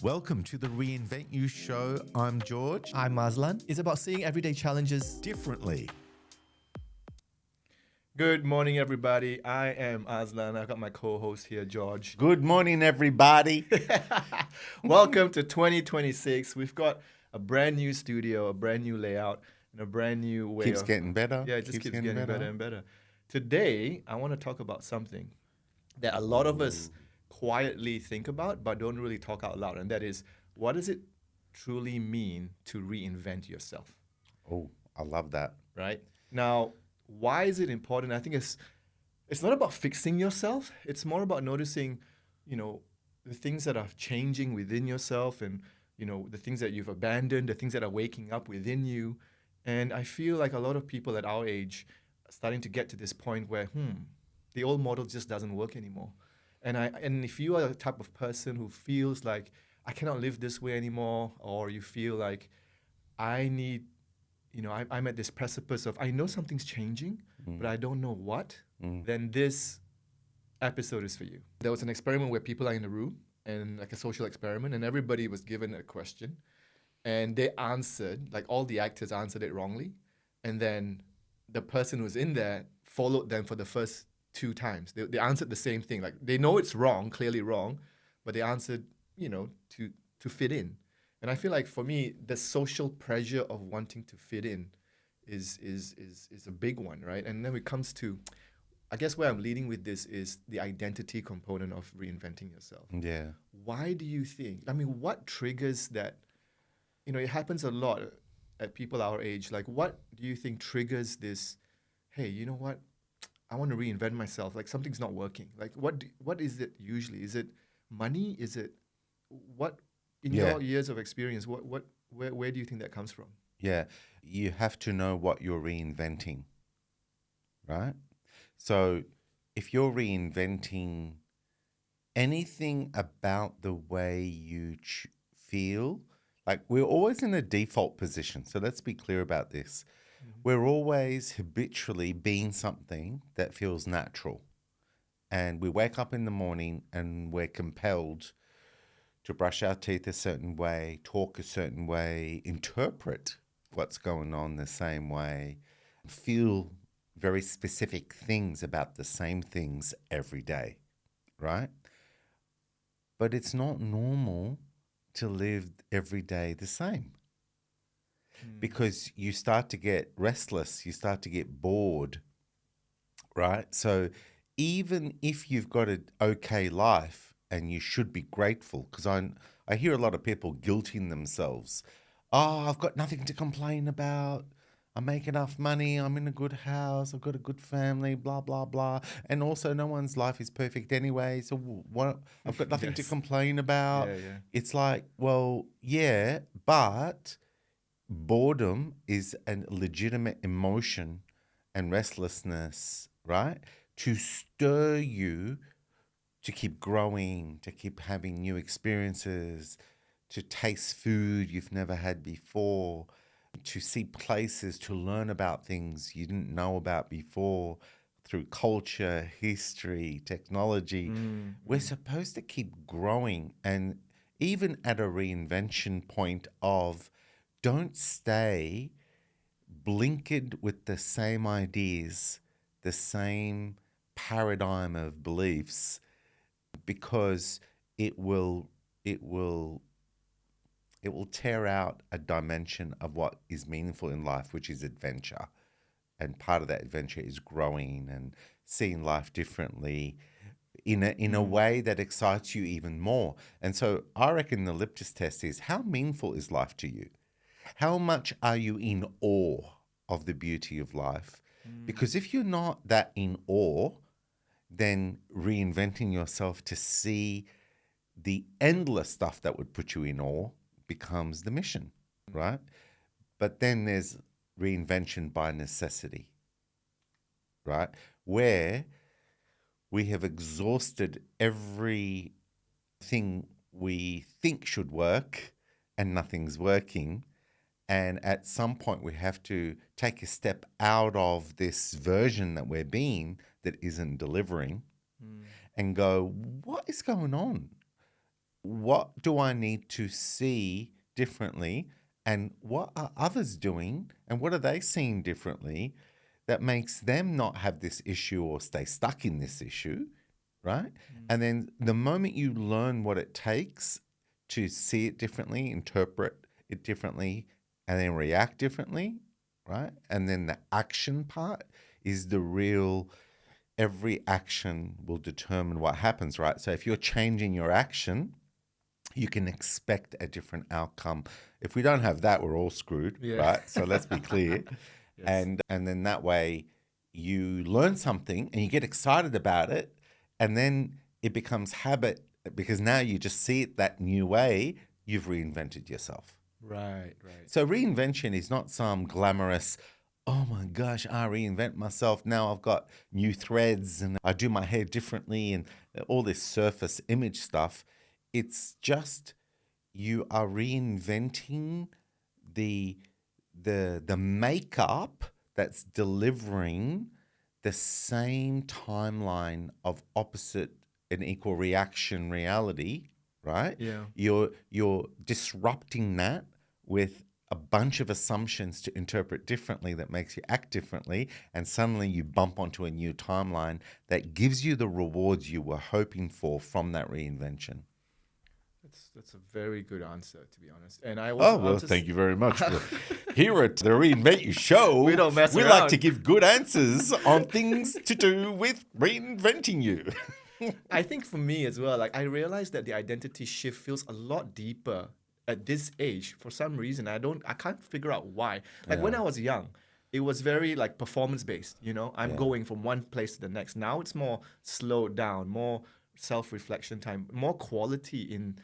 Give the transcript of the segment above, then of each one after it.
Welcome to the Reinvent You show. I'm George. I'm Azlan. It's about seeing everyday challenges Differently. Good morning, everybody. I am Azlan. I've got my co-host here, George. Good morning, everybody. Welcome to 2026. We've got a brand new studio, a brand new layout, and a brand new way Keeps getting better. Yeah, it just keeps getting better and better. Today, I want to talk about something that a lot of us quietly think about but don't really talk out loud, and that is, what does it truly mean to reinvent yourself? Oh, I love that. Right? Now, why is it important? I think it's not about fixing yourself. It's more about noticing, the things that are changing within yourself and, the things that you've abandoned, the things that are waking up within you. And I feel like a lot of people at our age are starting to get to this point where, the old model just doesn't work anymore. And if you are the type of person who feels like, I cannot live this way anymore, or you feel like I need, I'm at this precipice of, I know something's changing, but I don't know what, then this episode is for you. There was an experiment where people are in a room, and like a social experiment, and everybody was given a question, and they answered, like all the actors answered it wrongly, and then the person who's in there followed them for the first 2 times. They answered the same thing. Like, they know it's wrong, clearly wrong, but they answered, to fit in. And I feel like for me, the social pressure of wanting to fit in is a big one, right? And then it comes to, I guess where I'm leading with this is the identity component of reinventing yourself. Yeah. Why do you think, what triggers that? It happens a lot at people our age. Like, what do you think triggers this, hey, you know what? I want to reinvent myself. Like, something's not working. Like, what is it usually? Is it money? Is it what? In your years of experience, where do you think that comes from? Yeah. You have to know what you're reinventing, right? So if you're reinventing anything about the way you feel, like, we're always in a default position. So let's be clear about this. We're always habitually being something that feels natural. And we wake up in the morning and we're compelled to brush our teeth a certain way, talk a certain way, interpret what's going on the same way, feel very specific things about the same things every day, right? But it's not normal to live every day the same. Because you start to get restless, you start to get bored, right? So even if you've got an okay life, and you should be grateful, because I hear a lot of people guilting themselves. Oh, I've got nothing to complain about. I make enough money. I'm in a good house. I've got a good family, blah, blah, blah. And also, no one's life is perfect anyway. So what? I've got nothing to complain about. Yeah. It's like, well, yeah, but boredom is a legitimate emotion and restlessness, right? To stir you to keep growing, to keep having new experiences, to taste food you've never had before, to see places, to learn about things you didn't know about before through culture, history, technology. We're supposed to keep growing, and even at a reinvention point of, don't stay blinkered with the same ideas, the same paradigm of beliefs, because it will tear out a dimension of what is meaningful in life, which is adventure. And part of that adventure is growing and seeing life differently in a way that excites you even more. And so I reckon the litmus test is, how meaningful is life to you? How much are you in awe of the beauty of life? Because if you're not that in awe, then reinventing yourself to see the endless stuff that would put you in awe becomes the mission, right? But then there's reinvention by necessity, right? Where we have exhausted everything we think should work and nothing's working. And at some point we have to take a step out of this version that we're being that isn't delivering and go, what is going on? what do I need to see differently, and what are others doing, and what are they seeing differently that makes them not have this issue or stay stuck in this issue, right? And then the moment you learn what it takes to see it differently, interpret it differently, and then react differently, right? And then the action part is the real, every action will determine what happens, right? So if you're changing your action, you can expect a different outcome. If we don't have that, we're all screwed, Yeah. right? So let's be clear. Yes. And then that way you learn something and you get excited about it, and then it becomes habit because now you just see it that new way. You've reinvented yourself. Right, right. So reinvention is not some glamorous, oh my gosh, I reinvent myself. Now I've got new threads and I do my hair differently and all this surface image stuff. It's just you are reinventing the makeup that's delivering the same timeline of opposite and equal reaction reality, right? Yeah. You're disrupting that with a bunch of assumptions to interpret differently that makes you act differently, and suddenly you bump onto a new timeline that gives you the rewards you were hoping for from that reinvention. That's a very good answer, to be honest. And I Oh, also well, thank you very much. Here at the Reinvent You Show, We don't mess we around. like to give good answers on things to do with reinventing you. I think for me as well, like I realized that the identity shift feels a lot deeper at this age for some reason. I can't figure out why. Like when I was young, it was very like performance based, you know. I'm going from one place to the next. Now it's more slowed down, more self-reflection time, more quality in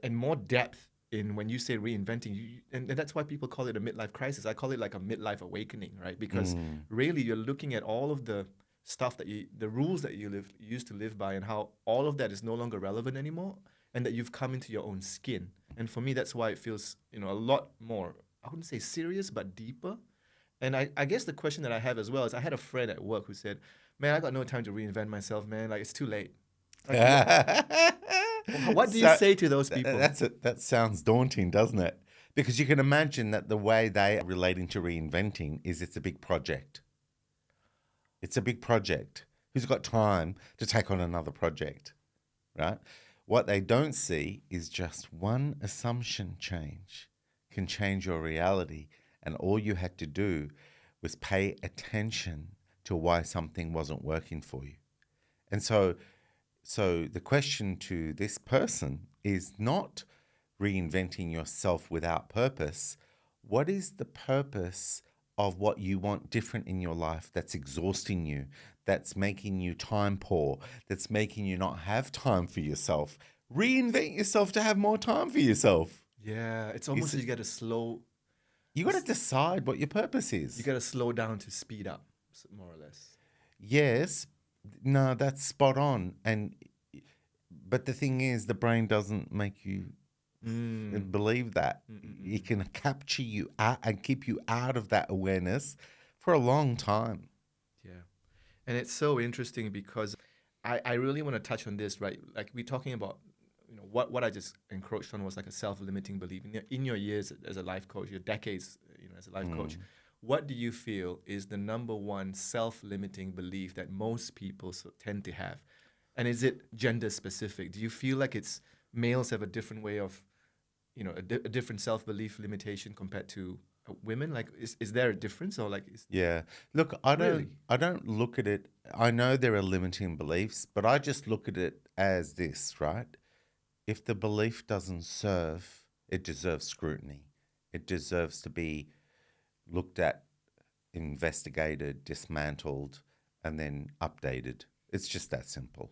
and more depth in when you say reinventing. And that's why people call it a midlife crisis. I call it like a midlife awakening, right? Because really you're looking at all of the stuff the rules that you used to live by, and how all of that is no longer relevant anymore, and that you've come into your own skin. And for me, that's why it feels, a lot more, I wouldn't say serious, but deeper. And I guess the question that I have as well is, I had a friend at work who said, man, I got no time to reinvent myself, man. Like, it's too late. Like, what do you say to those people? That sounds daunting, doesn't it? Because you can imagine that the way they are relating to reinventing is it's a big project. It's a big project. Who's got time to take on another project, right? What they don't see is just one assumption change can change your reality. And all you had to do was pay attention to why something wasn't working for you. And so the question to this person is not reinventing yourself without purpose. What is the purpose of what you want different in your life that's exhausting you, that's making you time poor, that's making you not have time for yourself? Reinvent yourself to have more time for yourself. Yeah, it's almost you got to slow. You got to decide what your purpose is. You got to slow down to speed up, more or less. Yes, no, that's spot on. But the thing is, the brain doesn't make you believe that. It can capture you out and keep you out of that awareness for a long time. Yeah. And it's so interesting because I really want to touch on this, right? Like we're talking about, what I just encroached on was like a self-limiting belief. In your years as a life coach, your decades, as a life coach, what do you feel is the number one self-limiting belief that most people tend to have? And is it gender specific? Do you feel like it's males have a different way of, a different self-belief limitation compared to women? Like, is there a difference, or like? Yeah. Look, I Really? don't look at it. I know there are limiting beliefs, but I just look at it as this, right? If the belief doesn't serve, it deserves scrutiny. It deserves to be looked at, investigated, dismantled, and then updated. It's just that simple.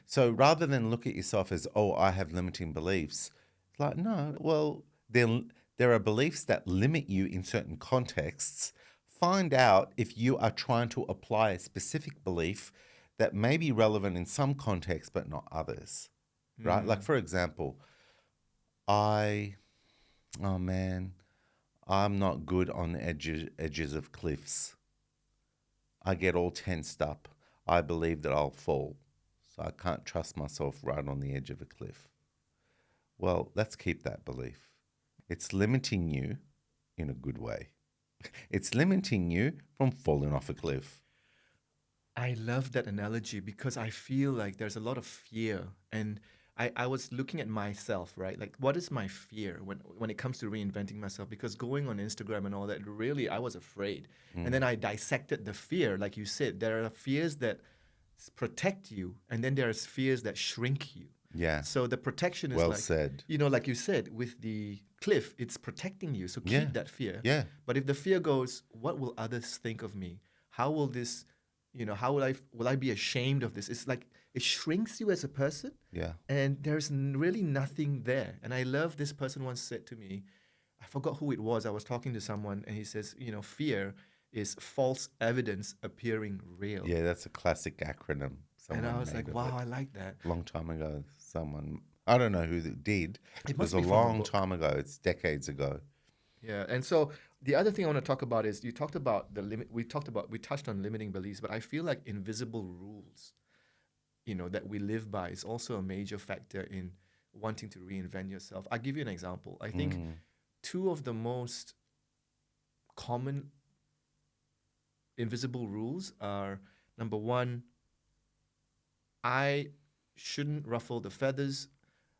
So rather than look at yourself as, oh, I have limiting beliefs, it's like, no, well, there are beliefs that limit you in certain contexts. Find out if you are trying to apply a specific belief that may be relevant in some contexts but not others, right? Like, for example, oh man, I'm not good on edges of cliffs. I get all tensed up. I believe that I'll fall. So I can't trust myself right on the edge of a cliff. Well, let's keep that belief. It's limiting you in a good way. It's limiting you from falling off a cliff. I love that analogy because I feel like there's a lot of fear. And I was looking at myself, right? Like, what is my fear when it comes to reinventing myself? Because going on Instagram and all that, really, I was afraid. And then I dissected the fear. Like you said, there are fears that protect you, and then there's fears that shrink you. Yeah. So the protection is Well like, said. like you said, with the cliff, it's protecting you. So keep Yeah. that fear. Yeah. But if the fear goes, what will others think of me? How will this, how will I be ashamed of this? It's like it shrinks you as a person, Yeah. and there's really nothing there. And I love this person once said to me, I forgot who it was. I was talking to someone, and he says, fear is false evidence appearing real. Yeah, that's a classic acronym. And I Someone was like, made of wow, it I like that. long time ago. Someone, I don't know who it did. It It must was a be from a long book. time ago. It's decades ago. Yeah, and so the other thing I want to talk about is you talked about the limit. We touched on limiting beliefs, but I feel like invisible rules, that we live by is also a major factor in wanting to reinvent yourself. I'll give you an example. I think two of the most common invisible rules are, number one, I shouldn't ruffle the feathers.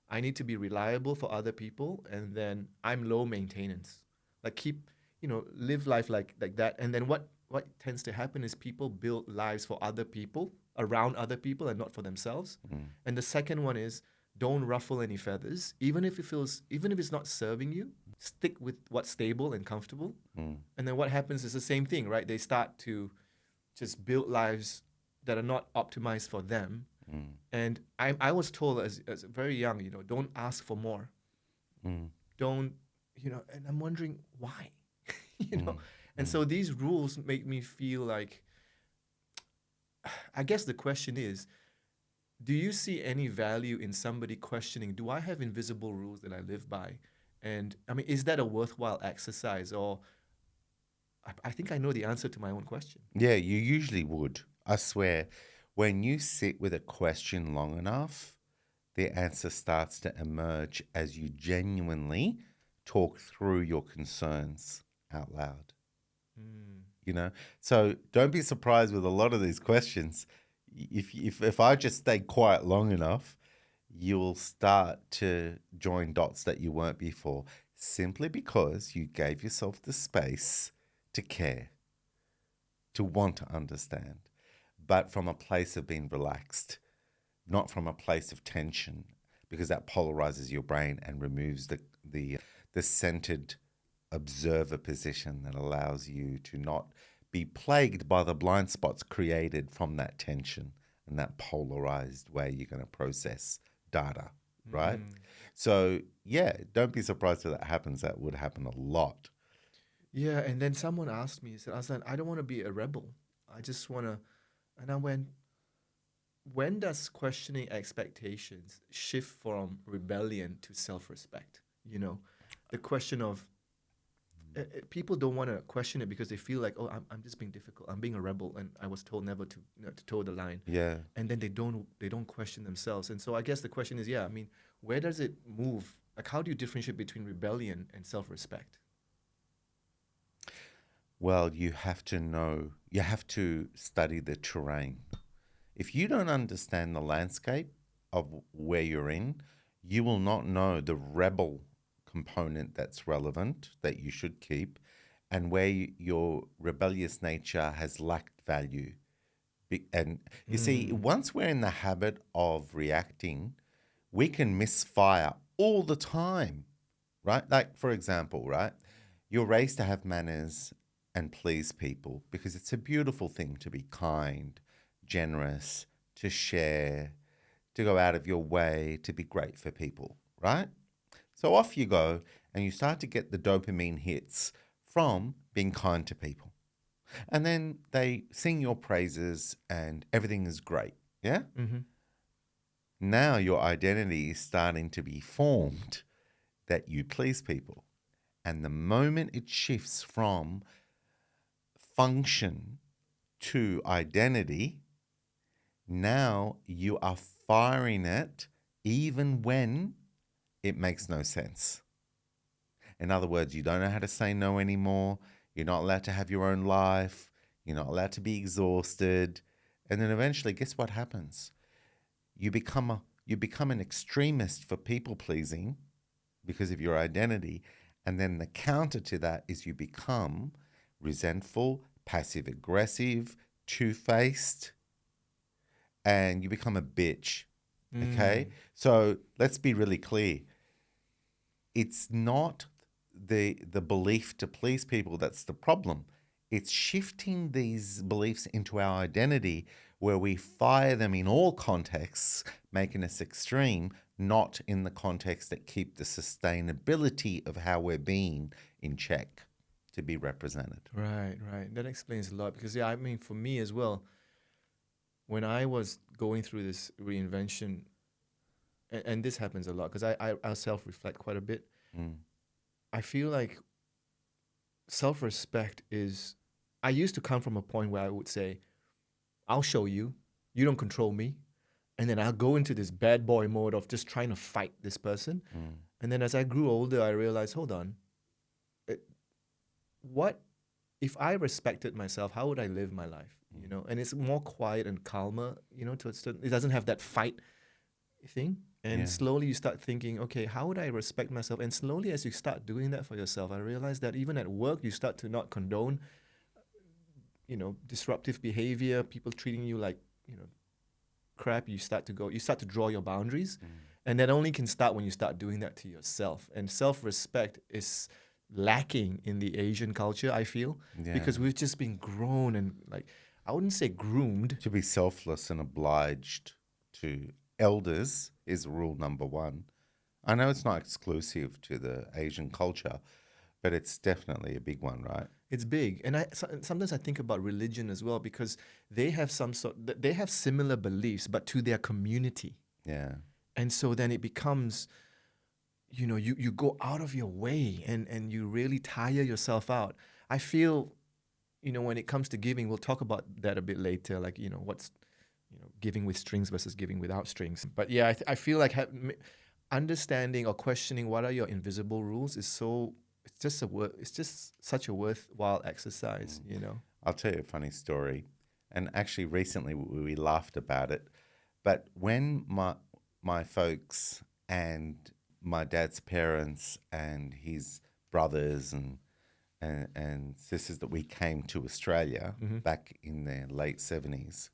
I need to be reliable for other people, and then I'm low maintenance. Like live life like that. And then what tends to happen is people build lives for other people, around other people, and not for themselves. And the second one is don't ruffle any feathers, even if it's not serving you. Stick with what's stable and comfortable. And then what happens is the same thing, right? They start to just build lives that are not optimized for them. And I was told as very young, don't ask for more. Don't, and I'm wondering why, And so these rules make me feel like, I guess the question is, do you see any value in somebody questioning, do I have invisible rules that I live by? And I mean, is that a worthwhile exercise? Or I think I know the answer to my own question. Yeah, you usually would. I swear, when you sit with a question long enough, the answer starts to emerge as you genuinely talk through your concerns out loud. So don't be surprised with a lot of these questions. If I just stay quiet long enough, you'll start to join dots that you weren't before, simply because you gave yourself the space to care, to want to understand, but from a place of being relaxed, not from a place of tension, because that polarizes your brain and removes the centered observer position that allows you to not be plagued by the blind spots created from that tension and that polarized way you're going to process data, right? So, yeah, don't be surprised if that happens. That would happen a lot. Yeah, and then someone asked me, he said, Azlan, I don't want to be a rebel. I just want to, and I went, when does questioning expectations shift from rebellion to self-respect? The question of people don't want to question it because they feel like, oh, I'm just being difficult. I'm being a rebel, and I was told never to toe the line. Yeah. And then they don't question themselves. And so I guess the question is, yeah, I mean, where does it move? Like, how do you differentiate between rebellion and self-respect? Well, you have to study the terrain. If you don't understand the landscape of where you're in, you will not know the rebel component that's relevant, that you should keep, and where your rebellious nature has lacked value. And you see, once we're in the habit of reacting, we can misfire all the time, right? Like, for example, right? You're raised to have manners and please people because it's a beautiful thing to be kind, generous, to share, to go out of your way, to be great for people, right? So off you go, and you start to get the dopamine hits from being kind to people. And then they sing your praises and everything is great, yeah? Now your identity is starting to be formed that you please people. And the moment it shifts from function to identity, now you are firing it even when it makes no sense. In other words, you don't know how to say no anymore. You're not allowed to have your own life. You're not allowed to be exhausted. And then eventually, guess what happens? You become an extremist for people pleasing because of your identity. And then the counter to that is you become resentful, passive aggressive, two-faced, and you become a bitch. Okay? So let's be really clear. It's not the belief to please people that's the problem. It's shifting these beliefs into our identity where we fire them in all contexts, making us extreme, not in the context that keep the sustainability of how we're being in check to be represented. Right, right. That explains a lot because, yeah, I mean, for me as well, when I was going through this reinvention, and this happens a lot because I self-reflect quite a bit. Mm. I feel like self-respect is, I used to come from a point where I would say, I'll show you, you don't control me. And then I'll go into this bad boy mode of just trying to fight this person. Mm. And then as I grew older, I realized, hold on, what if I respected myself, how would I live my life? You know, and it's more quiet and calmer, you know, it doesn't have that fight thing. And Yeah. slowly you start thinking, okay, how would I respect myself? And slowly as you start doing that for yourself, I realized that even at work, you start to not condone, you know, disruptive behavior, people treating you like, you know, crap. You start to draw your boundaries. And that only can start when you start doing that to yourself. And self-respect is lacking in the Asian culture, I feel, Yeah. because we've just been grown and, like, I wouldn't say groomed. To be selfless and obliged to elders is rule number one. I know it's not exclusive to the Asian culture, but it's definitely a big one, right? It's big, and sometimes I think about religion as well because they have they have similar beliefs, but to their community, Yeah. and so then it becomes, you know, you go out of your way and you really tire yourself out. I feel, you know, when it comes to giving, we'll talk about that a bit later, like, you know, what's, you know, giving with strings versus giving without strings. But yeah, I feel like understanding or questioning what are your invisible rules is so, it's just such a worthwhile exercise, you know. I'll tell you a funny story. And actually, recently we laughed about it. But when my folks and my dad's parents and his brothers and sisters that we came to Australia back in the late 70s,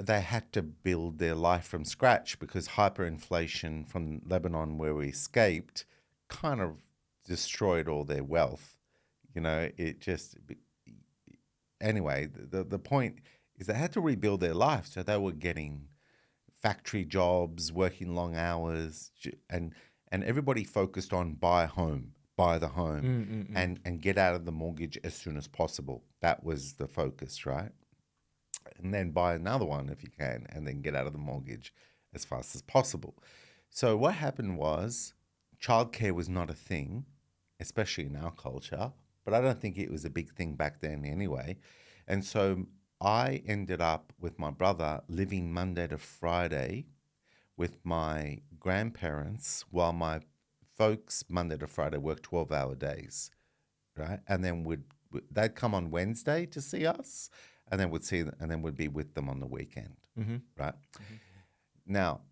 they had to build their life from scratch because hyperinflation from Lebanon, where we escaped, kind of destroyed all their wealth. You know, it just, anyway, the point is they had to rebuild their life. So they were getting factory jobs, working long hours, and everybody focused on buy the home and get out of the mortgage as soon as possible. That was the focus, right? And then buy another one if you can, and then get out of the mortgage as fast as possible. So what happened was childcare was not a thing, especially in our culture, but I don't think it was a big thing back then anyway. And so I ended up with my brother living Monday to Friday with my grandparents while my folks Monday to Friday worked 12-hour days, right? And then they'd come on Wednesday to see us, and then we'd be with them on the weekend, right? Now,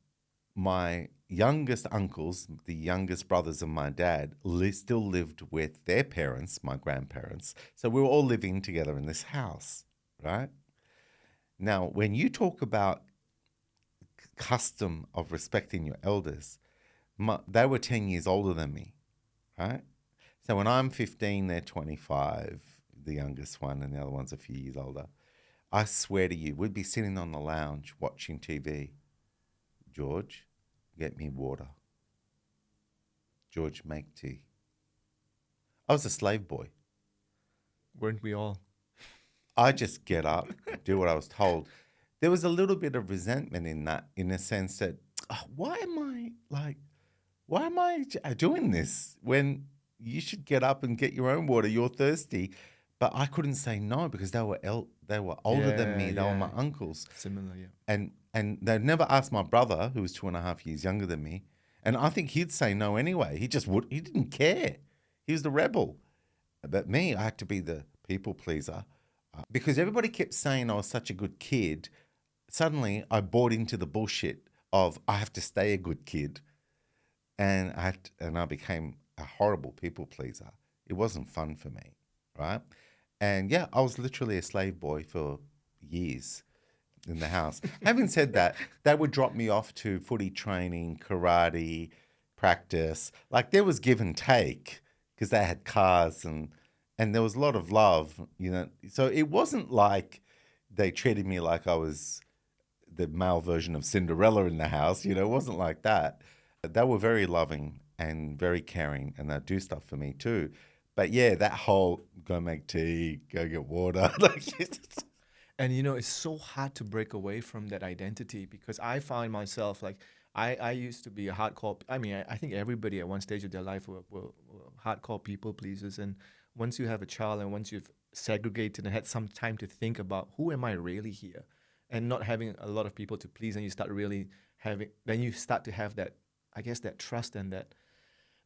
my youngest uncles, the youngest brothers of my dad, still lived with their parents, my grandparents. So we were all living together in this house, right? Now, when you talk about custom of respecting your elders, they were 10 years older than me, right? So when I'm 15, they're 25, the youngest one, and the other one's a few years older. I swear to you, we'd be sitting on the lounge watching TV. George, get me water. George, make tea. I was a slave boy. Weren't we all? I just get up, do what I was told. There was a little bit of resentment in that, in the sense that, why am I doing this when you should get up and get your own water? You're thirsty. But I couldn't say no because they were older than me. They were my uncles. Similar, yeah. And they'd never asked my brother, who was 2.5 years younger than me. And I think he'd say no anyway. He didn't care. He was the rebel. But me, I had to be the people pleaser because everybody kept saying I was such a good kid. Suddenly, I bought into the bullshit of I have to stay a good kid, and I became a horrible people pleaser. It wasn't fun for me, right? And yeah, I was literally a slave boy for years in the house. Having said that, they would drop me off to footy training, karate practice. Like there was give and take because they had cars and there was a lot of love, you know. So it wasn't like they treated me like I was the male version of Cinderella in the house. You know, it wasn't like that. They were very loving and very caring, and they'd do stuff for me too. But yeah, that whole go make tea, go get water, like And it's so hard to break away from that identity because I find myself like I used to be a hardcore. I mean, I think everybody at one stage of their life were hardcore people pleasers. And once you have a child and once you've segregated and had some time to think about who am I really here and not having a lot of people to please, and you start really then you start to have that, I guess, that trust and that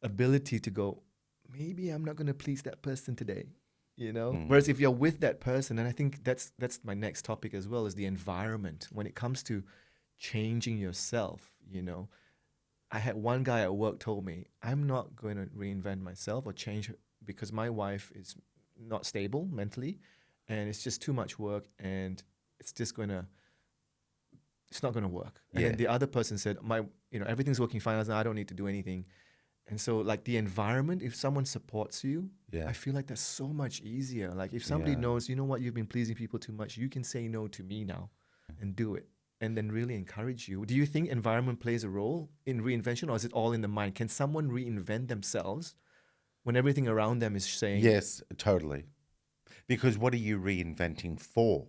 ability to go, maybe I'm not going to please that person today. Whereas if you're with that person, and I think that's my next topic as well, is the environment when it comes to changing yourself. I had one guy at work told me, I'm not going to reinvent myself or change because my wife is not stable mentally and it's just too much work and it's not going to work. And then the other person said, everything's working fine. I don't need to do anything. And so like the environment, if someone supports you, I feel like that's so much easier. Like if somebody knows, you know what, you've been pleasing people too much, you can say no to me now and do it. And then really encourage you. Do you think environment plays a role in reinvention, or is it all in the mind? Can someone reinvent themselves when everything around them is saying... Yes, totally. Because what are you reinventing for?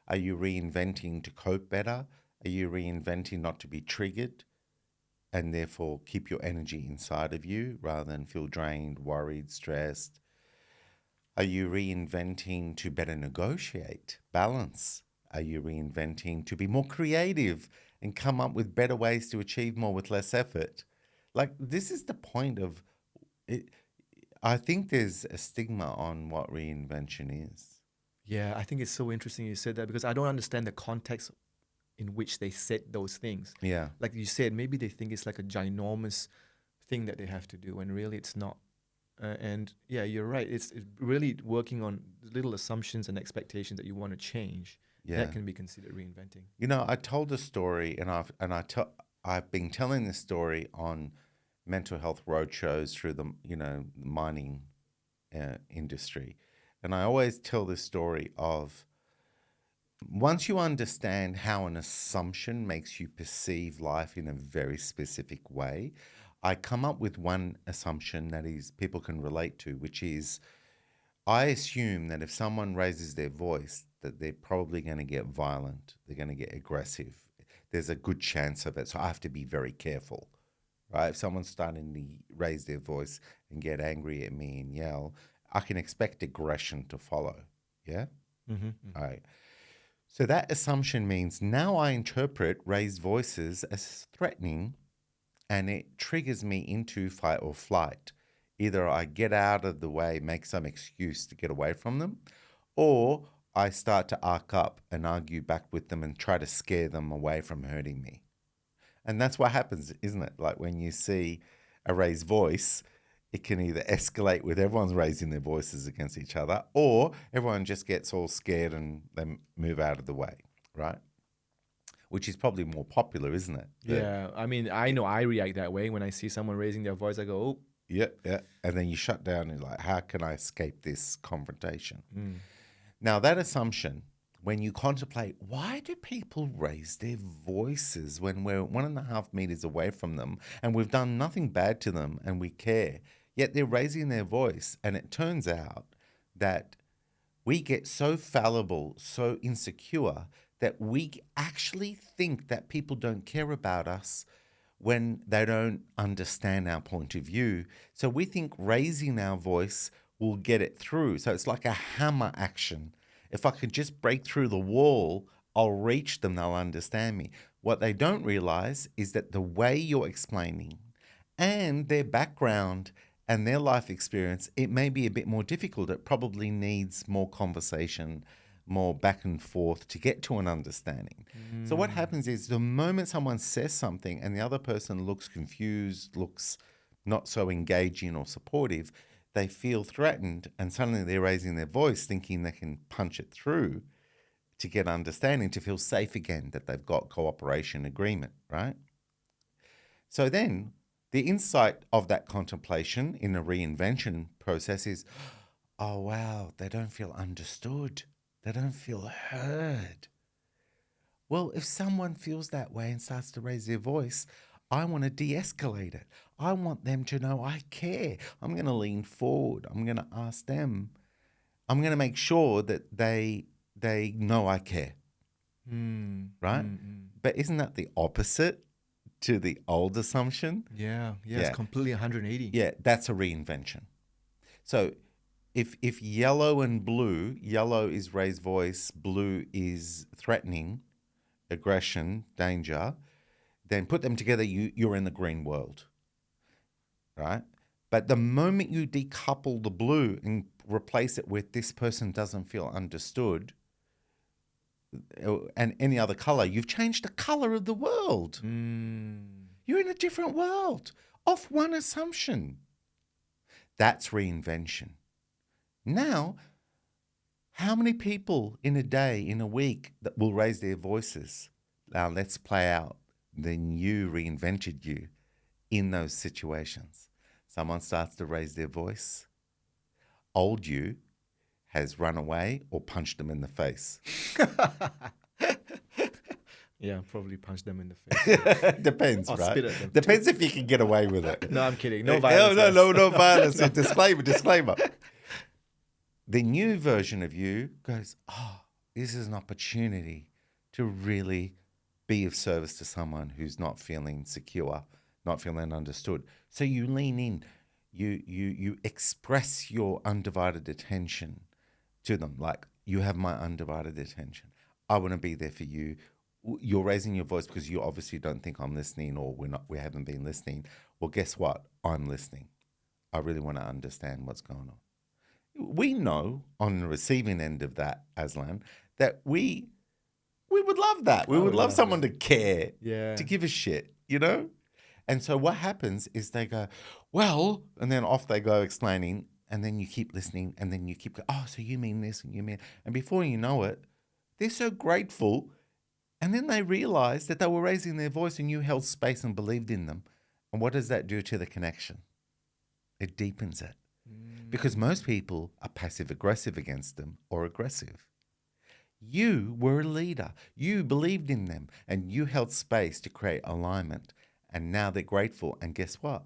Are you reinventing to cope better? Are you reinventing not to be triggered and therefore keep your energy inside of you rather than feel drained, worried, stressed? Are you reinventing to better negotiate, balance? Are you reinventing to be more creative and come up with better ways to achieve more with less effort? Like, this is the point of it. I think there's a stigma on what reinvention is. Yeah, I think it's so interesting you said that because I don't understand the context in which they said those things. Yeah. Like you said, maybe they think it's like a ginormous thing that they have to do, and really it's not. And yeah, you're right. It's really working on little assumptions and expectations that you want to change. Yeah. That can be considered reinventing. I told a story, and I've been telling this story on mental health roadshows through the mining industry, and I always tell this story of once you understand how an assumption makes you perceive life in a very specific way, I come up with one assumption that is people can relate to, which is I assume that if someone raises their voice, that they're probably going to get violent, they're going to get aggressive. There's a good chance of it, so I have to be very careful, right? If someone's starting to raise their voice and get angry at me and yell, I can expect aggression to follow, yeah? Mm-hmm. All right. So that assumption means now I interpret raised voices as threatening, and it triggers me into fight or flight. Either I get out of the way, make some excuse to get away from them, or I start to arc up and argue back with them and try to scare them away from hurting me. And that's what happens, isn't it? Like when you see a raised voice, it can either escalate with everyone's raising their voices against each other, or everyone just gets all scared and they move out of the way, right? Which is probably more popular, isn't it? Yeah, I mean, I know I react that way when I see someone raising their voice. I go, oh. Yeah. And then you shut down and like, how can I escape this confrontation? Now, that assumption, when you contemplate, why do people raise their voices when we're 1.5 meters away from them and we've done nothing bad to them and we care, yet they're raising their voice? And it turns out that we get so fallible, so insecure that we actually think that people don't care about us when they don't understand our point of view. So we think raising our voice will get it through. So it's like a hammer action. If I could just break through the wall, I'll reach them, they'll understand me. What they don't realize is that the way you're explaining, and their background and their life experience, it may be a bit more difficult. It probably needs more conversation, more back and forth to get to an understanding. So what happens is the moment someone says something and the other person looks confused, looks not so engaging or supportive, they feel threatened, and suddenly they're raising their voice thinking they can punch it through to get understanding, to feel safe again, that they've got cooperation agreement, right? So then the insight of that contemplation in the reinvention process is, oh, wow, they don't feel understood. They don't feel heard. Well, if someone feels that way and starts to raise their voice, I want to de-escalate it. I want them to know I care. I'm going to lean forward. I'm going to ask them. I'm going to make sure that they know I care, right? But isn't that the opposite to the old assumption? Yeah, Yeah. it's completely 180. Yeah, that's a reinvention. So if yellow and blue, yellow is raised voice, blue is threatening, aggression, danger, then put them together, you're in the green world, right? But the moment you decouple the blue and replace it with this person doesn't feel understood, and any other color, you've changed the color of the world. You're in a different world off one assumption. That's reinvention. Now, how many people in a day, in a week, that will raise their voices? Now, let's play out the new reinvented you in those situations. Someone starts to raise their voice. Old you has run away or punched them in the face. Yeah, probably punch them in the face. Depends, Or right? spit at them. Depends if you can get away with it. No, I'm kidding. No violence. No violence. Disclaimer. The new version of you goes, oh, this is an opportunity to really be of service to someone who's not feeling secure, not feeling understood. So you lean in, you express your undivided attention to them. Like, you have my undivided attention. I want to be there for you. You're raising your voice because you obviously don't think I'm listening, or we haven't been listening. Well, guess what? I'm listening. I really want to understand what's going on. We know on the receiving end of that, Azlan, that we would love that. We would love someone to care, Yeah. to give a shit, you know? And so what happens is they go, well, and then off they go explaining, and then you keep listening, and then you keep going, oh, so you mean this, and you mean, and before you know it, they're so grateful. And then they realize that they were raising their voice and you held space and believed in them. And what does that do to the connection? It deepens it. Because most people are passive aggressive against them, or aggressive. You were a leader. You believed in them and you held space to create alignment. And now they're grateful. And guess what?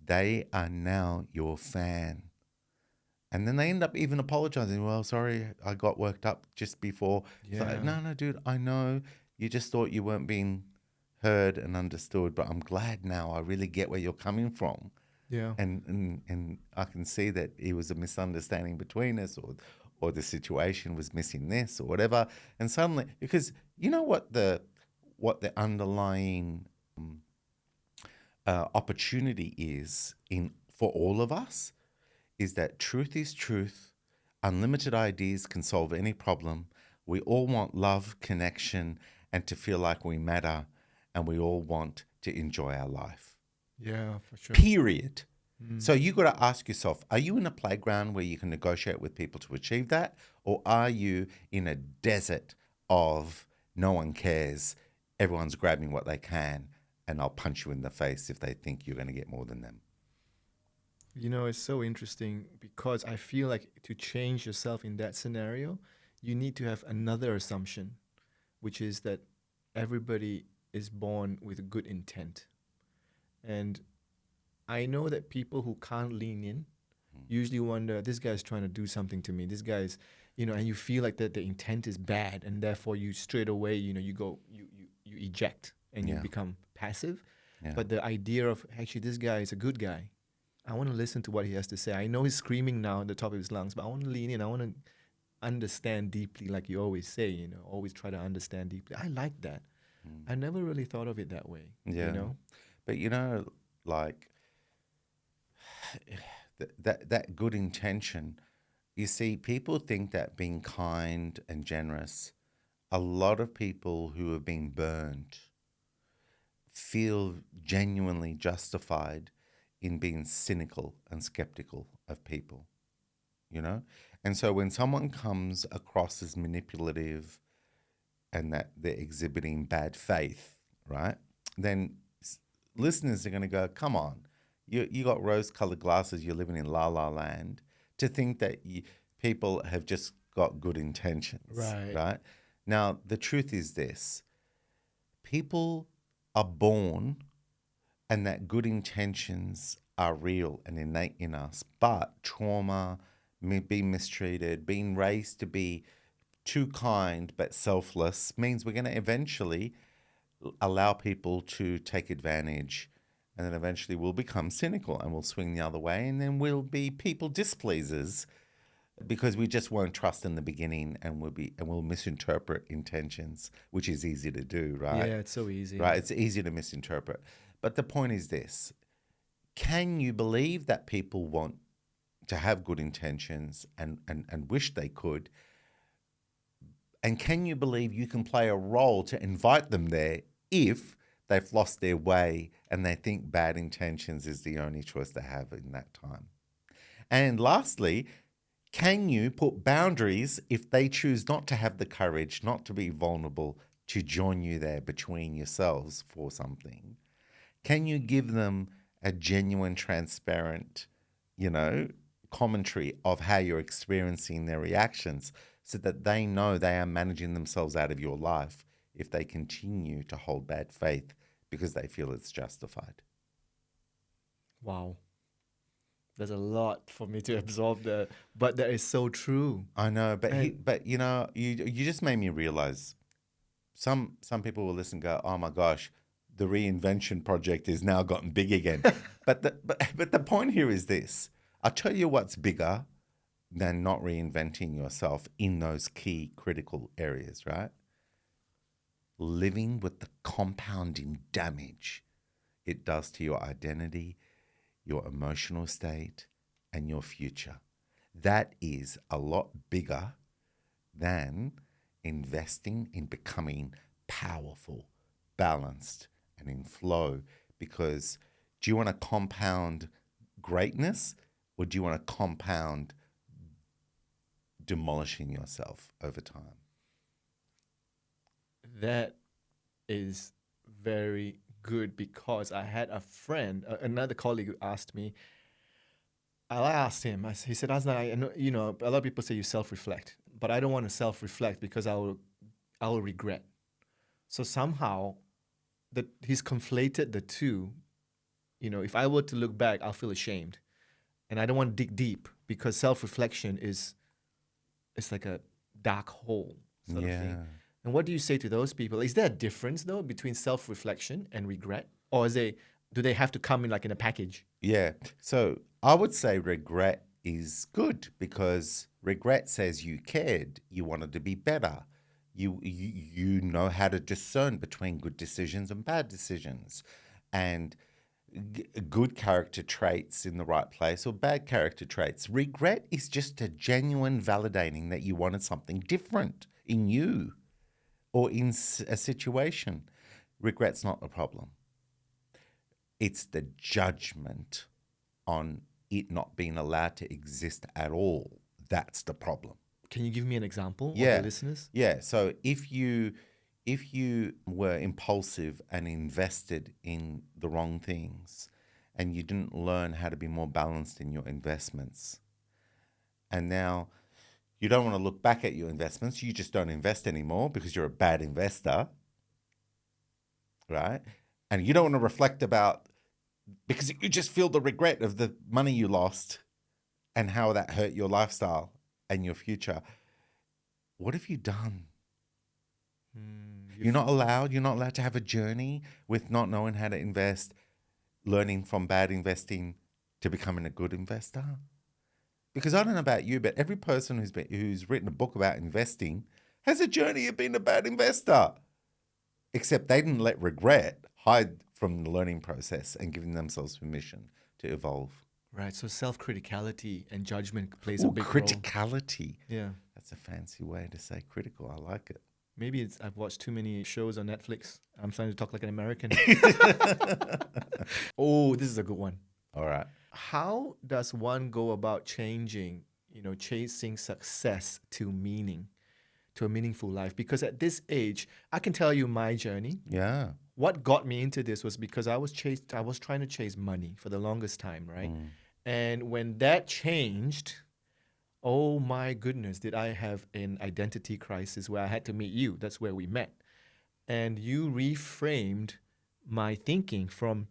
They are now your fan. And then they end up even apologizing. Well, sorry, I got worked up just before. It's like, no, dude, I know you just thought you weren't being heard and understood, but I'm glad now. I really get where you're coming from. Yeah. And I can see that it was a misunderstanding between us, or the situation was missing this or whatever. And suddenly, because you know what the underlying opportunity is for all of us, is that truth is truth. Unlimited ideas can solve any problem. We all want love, connection, and to feel like we matter, and we all want to enjoy our life. Yeah, for sure. Period. So you got to ask yourself, are you in a playground where you can negotiate with people to achieve that? Or are you in a desert of no one cares, everyone's grabbing what they can, and I'll punch you in the face if they think you're going to get more than them? You know, it's so interesting because I feel like to change yourself in that scenario, you need to have another assumption, which is that everybody is born with good intent. And I know that people who can't lean in usually wonder, this guy's trying to do something to me. This guy's, and you feel like that the intent is bad, and therefore you straight away, you eject and you become passive. Yeah. But the idea of actually this guy is a good guy. I want to listen to what he has to say. I know he's screaming now at the top of his lungs, but I want to lean in. I want to understand deeply, like you always say, always try to understand deeply. I like that. I never really thought of it that way, Yeah. But like that good intention, you see, people think that being kind and generous, a lot of people who have been burned feel genuinely justified in being cynical and skeptical of people, you know? And so when someone comes across as manipulative and that they're exhibiting bad faith, right? Then listeners are going to go, come on, you got rose-colored glasses, you're living in la la land, to think that people have just got good intentions, Right. right? Now, the truth is this: people are born, and that good intentions are real and innate in us, but trauma, being mistreated, being raised to be too kind but selfless means we're going to eventually allow people to take advantage, and then eventually we'll become cynical and we'll swing the other way, and then we'll be people displeasers because we just won't trust in the beginning, and we'll misinterpret intentions, which is easy to do, right? Yeah, it's so easy. Right, it's easy to misinterpret. But the point is this: can you believe that people want to have good intentions and wish they could? And can you believe you can play a role to invite them there if they've lost their way and they think bad intentions is the only choice they have in that time? And lastly, can you put boundaries if they choose not to have the courage, not to be vulnerable, to join you there between yourselves for something? Can you give them a genuine, transparent, commentary of how you're experiencing their reactions so that they know they are managing themselves out of your life if they continue to hold bad faith because they feel it's justified? Wow. There's a lot for me to absorb there, but that is so true. I know, but And you just made me realize some people will listen and go, oh my gosh, the reinvention project is now gotten big again. but the point here is this: I'll tell you what's bigger than not reinventing yourself in those key critical areas, right? Living with the compounding damage it does to your identity, your emotional state, and your future. That is a lot bigger than investing in becoming powerful, balanced, and in flow. Because do you want to compound greatness, or do you want to compound demolishing yourself over time? that is very good, because I had a friend, another colleague, who asked me. I asked him. He said, "Azlan, I know, a lot of people say you self-reflect, but I don't want to self-reflect because I will regret." So somehow, that he's conflated the two. If I were to look back, I'll feel ashamed, and I don't want to dig deep, because self-reflection is, it's like a dark hole sort of thing. Yeah. And what do you say to those people? Is there a difference though between self-reflection and regret, or do they have to come in like in a package? Yeah. So I would say regret is good, because regret says you cared, you wanted to be better. You know how to discern between good decisions and bad decisions, and good character traits in the right place or bad character traits. Regret is just a genuine validating that you wanted something different in you or in a situation. Regret's not the problem. It's the judgment on it not being allowed to exist at all. That's the problem. Can you give me an example for Yeah. the listeners? Yeah. So if you were impulsive and invested in the wrong things, and you didn't learn how to be more balanced in your investments, and now you don't want to look back at your investments, you just don't invest anymore because you're a bad investor, right? And you don't want to reflect about, because you just feel the regret of the money you lost and how that hurt your lifestyle and your future. What have you done? You're not allowed to have a journey with not knowing how to invest, learning from bad investing to becoming a good investor. Because I don't know about you, but every person who's written a book about investing has a journey of being a bad investor. Except they didn't let regret hide from the learning process and giving themselves permission to evolve. Right. So self-criticality and judgment plays a Oh, big role. criticality. Yeah. That's a fancy way to say critical. I like it. Maybe it's I've watched too many shows on Netflix. I'm starting to talk like an American. Oh, this is a good one. All right. How does one go about changing, chasing success to meaning, to a meaningful life? Because at this age, I can tell you my journey. Yeah. What got me into this was because I was trying to chase money for the longest time, right? And when that changed, oh my goodness, did I have an identity crisis where I had to meet you. That's where we met. And you reframed my thinking from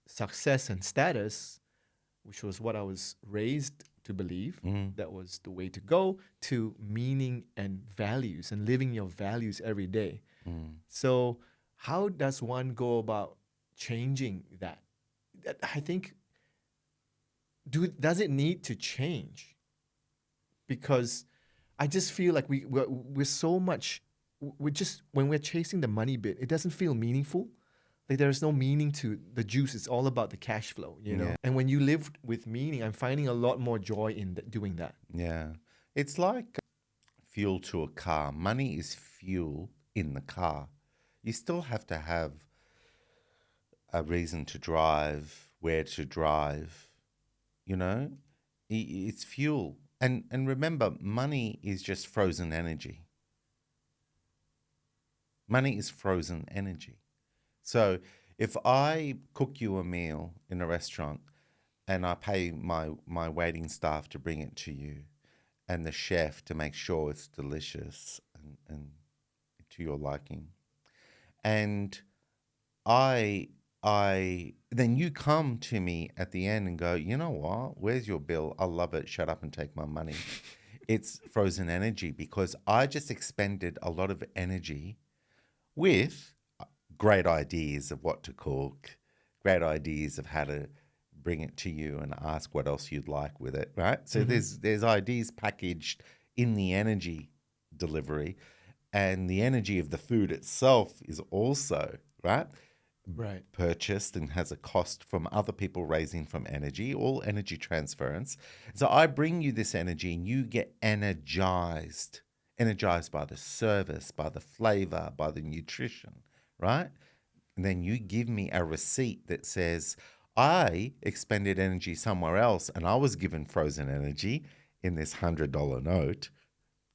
success and status, which was what I was raised to believe, that was the way to go, to meaning and values and living your values every day. So how does one go about changing that? I think, does it need to change? Because I just feel like we're so much, we're just, when we're chasing the money bit, it doesn't feel meaningful. Like there's no meaning to the juice. It's all about the cash flow, Yeah. And when you live with meaning, I'm finding a lot more joy in doing that. Yeah. It's like fuel to a car. Money is fuel in the car. You still have to have a reason to drive, where to drive, It's fuel. And remember, money is just frozen energy. Money is frozen energy. So if I cook you a meal in a restaurant and I pay my waiting staff to bring it to you and the chef to make sure it's delicious and to your liking, and I then you come to me at the end and go, you know what? Where's your bill? I love it. Shut up and take my money. It's frozen energy because I just expended a lot of energy with great ideas of what to cook, great ideas of how to bring it to you and ask what else you'd like with it, right? So there's ideas packaged in the energy delivery, and the energy of the food itself is also, right? Purchased and has a cost from other people raising from energy, all energy transference. So I bring you this energy and you get energized by the service, by the flavor, by the nutrition, right? And then you give me a receipt that says, I expended energy somewhere else and I was given frozen energy in this $100 note.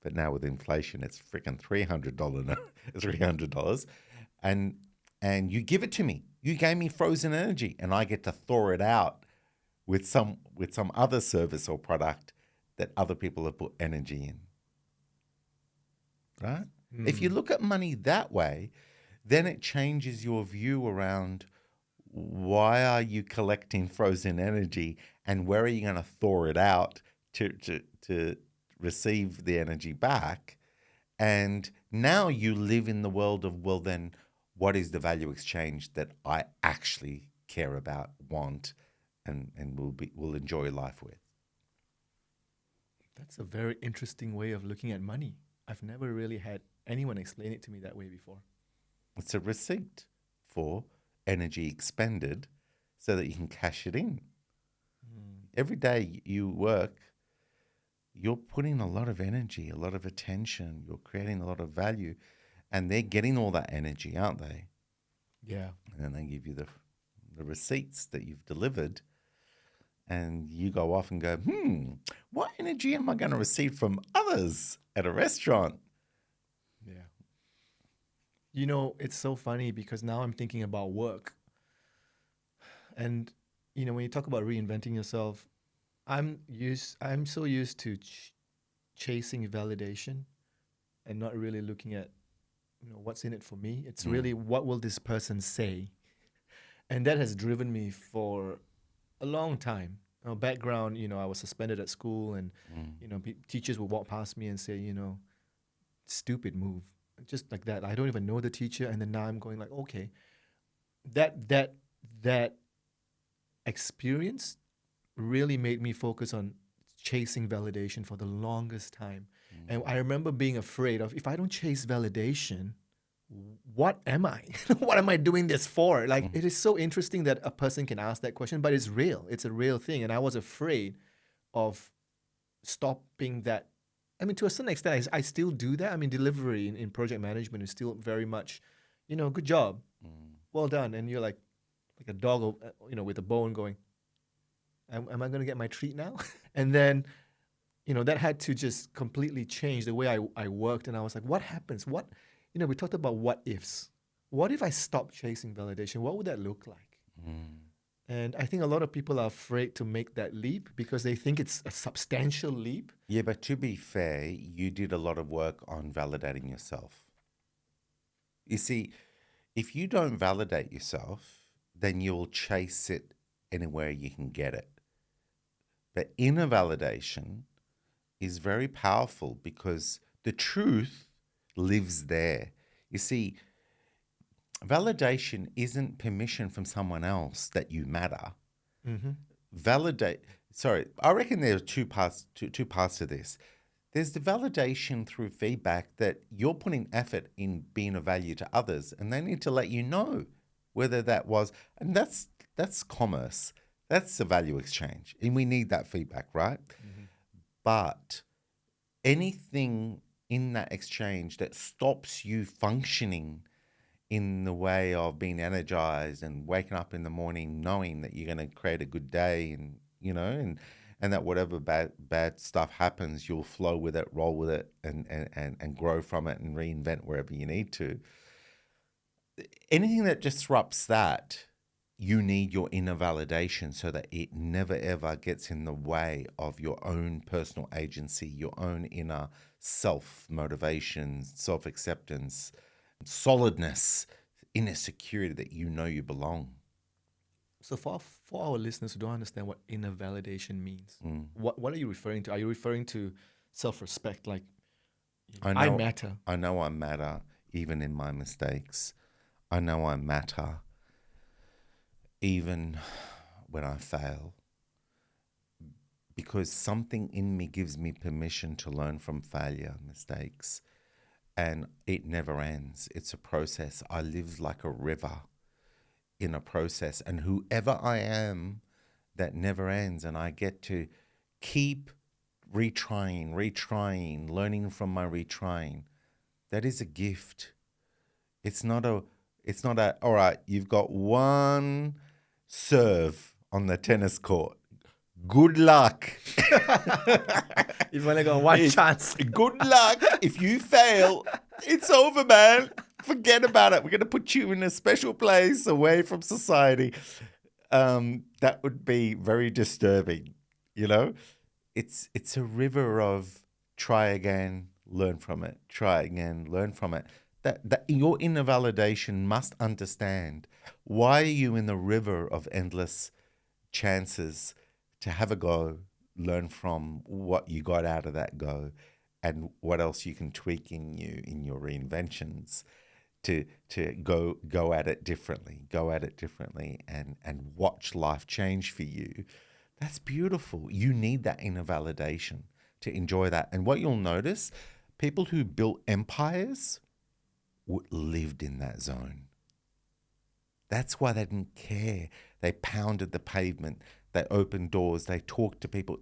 But now with inflation, it's freaking $300 note, $300. And you give it to me. You gave me frozen energy and I get to thaw it out with some other service or product that other people have put energy in. Right? If you look at money that way, then it changes your view around why are you collecting frozen energy and where are you going to thaw it out to receive the energy back. And now you live in the world of, well, then what is the value exchange that I actually care about, want, and will enjoy life with? That's a very interesting way of looking at money. I've never really had anyone explain it to me that way before. It's a receipt for energy expended so that you can cash it in. Every day you work, you're putting a lot of energy, a lot of attention, you're creating a lot of value, and they're getting all that energy, aren't they? Yeah. And then they give you the receipts that you've delivered, and you go off and go, what energy am I going to receive from others at a restaurant? Yeah. It's so funny because now I'm thinking about work. And, when you talk about reinventing yourself, I'm so used to chasing validation and not really looking at, what's in it for me. It's really, what will this person say? And that has driven me for a long time. Background, I was suspended at school and, teachers would walk past me and say, stupid move. Just like that. I don't even know the teacher. And then now I'm going like, okay, that experience really made me focus on chasing validation for the longest time. And I remember being afraid of, if I don't chase validation, what am I? What am I doing this for? Like, it is so interesting that a person can ask that question, but it's real. It's a real thing. And I was afraid of stopping that. I mean, to a certain extent, I still do that. I mean, delivery in project management is still very much, good job, well done. And you're like a dog, with a bone going, am I going to get my treat now? And then, that had to just completely change the way I worked. And I was like, what happens? We talked about what ifs. What if I stopped chasing validation? What would that look like? And I think a lot of people are afraid to make that leap because they think it's a substantial leap. Yeah, but to be fair, you did a lot of work on validating yourself. You see, if you don't validate yourself, then you'll chase it anywhere you can get it. The inner validation is very powerful because the truth lives there. You see, validation isn't permission from someone else that you matter. I reckon there are two parts to this. There's the validation through feedback that you're putting effort in being of value to others, and they need to let you know whether that was, and that's commerce. That's a value exchange, and we need that feedback, right? But anything in that exchange that stops you functioning in the way of being energized and waking up in the morning knowing that you're going to create a good day and that whatever bad stuff happens, you'll flow with it, roll with it, and grow from it and reinvent wherever you need to. Anything that disrupts that, you need your inner validation so that it never ever gets in the way of your own personal agency, your own inner self-motivation, self-acceptance, solidness, inner security that you know you belong. So for our listeners who don't understand what inner validation means, what are you referring to? Are you referring to self-respect, like I matter? I know I matter even in my mistakes. I know I matter even when I fail, because something in me gives me permission to learn from failure, mistakes, and it never ends. It's a process. I live like a river in a process, and whoever I am, that never ends, and I get to keep retrying, learning from my retrying. That is a gift. It's not a, all right, you've got one serve on the tennis court. Good luck. You've only got one chance. Good luck. If you fail, it's over, man. Forget about it. We're going to put you in a special place away from society. That would be very disturbing, It's a river of try again, learn from it. Try again, learn from it. That your inner validation must understand, why are you in the river of endless chances to have a go, learn from what you got out of that go, and what else you can tweak in your reinventions to go at it differently, and watch life change for you. That's beautiful. You need that inner validation to enjoy that. And what you'll notice, people who built empires lived in that zone. That's why they didn't care. They pounded the pavement. They opened doors. They talked to people.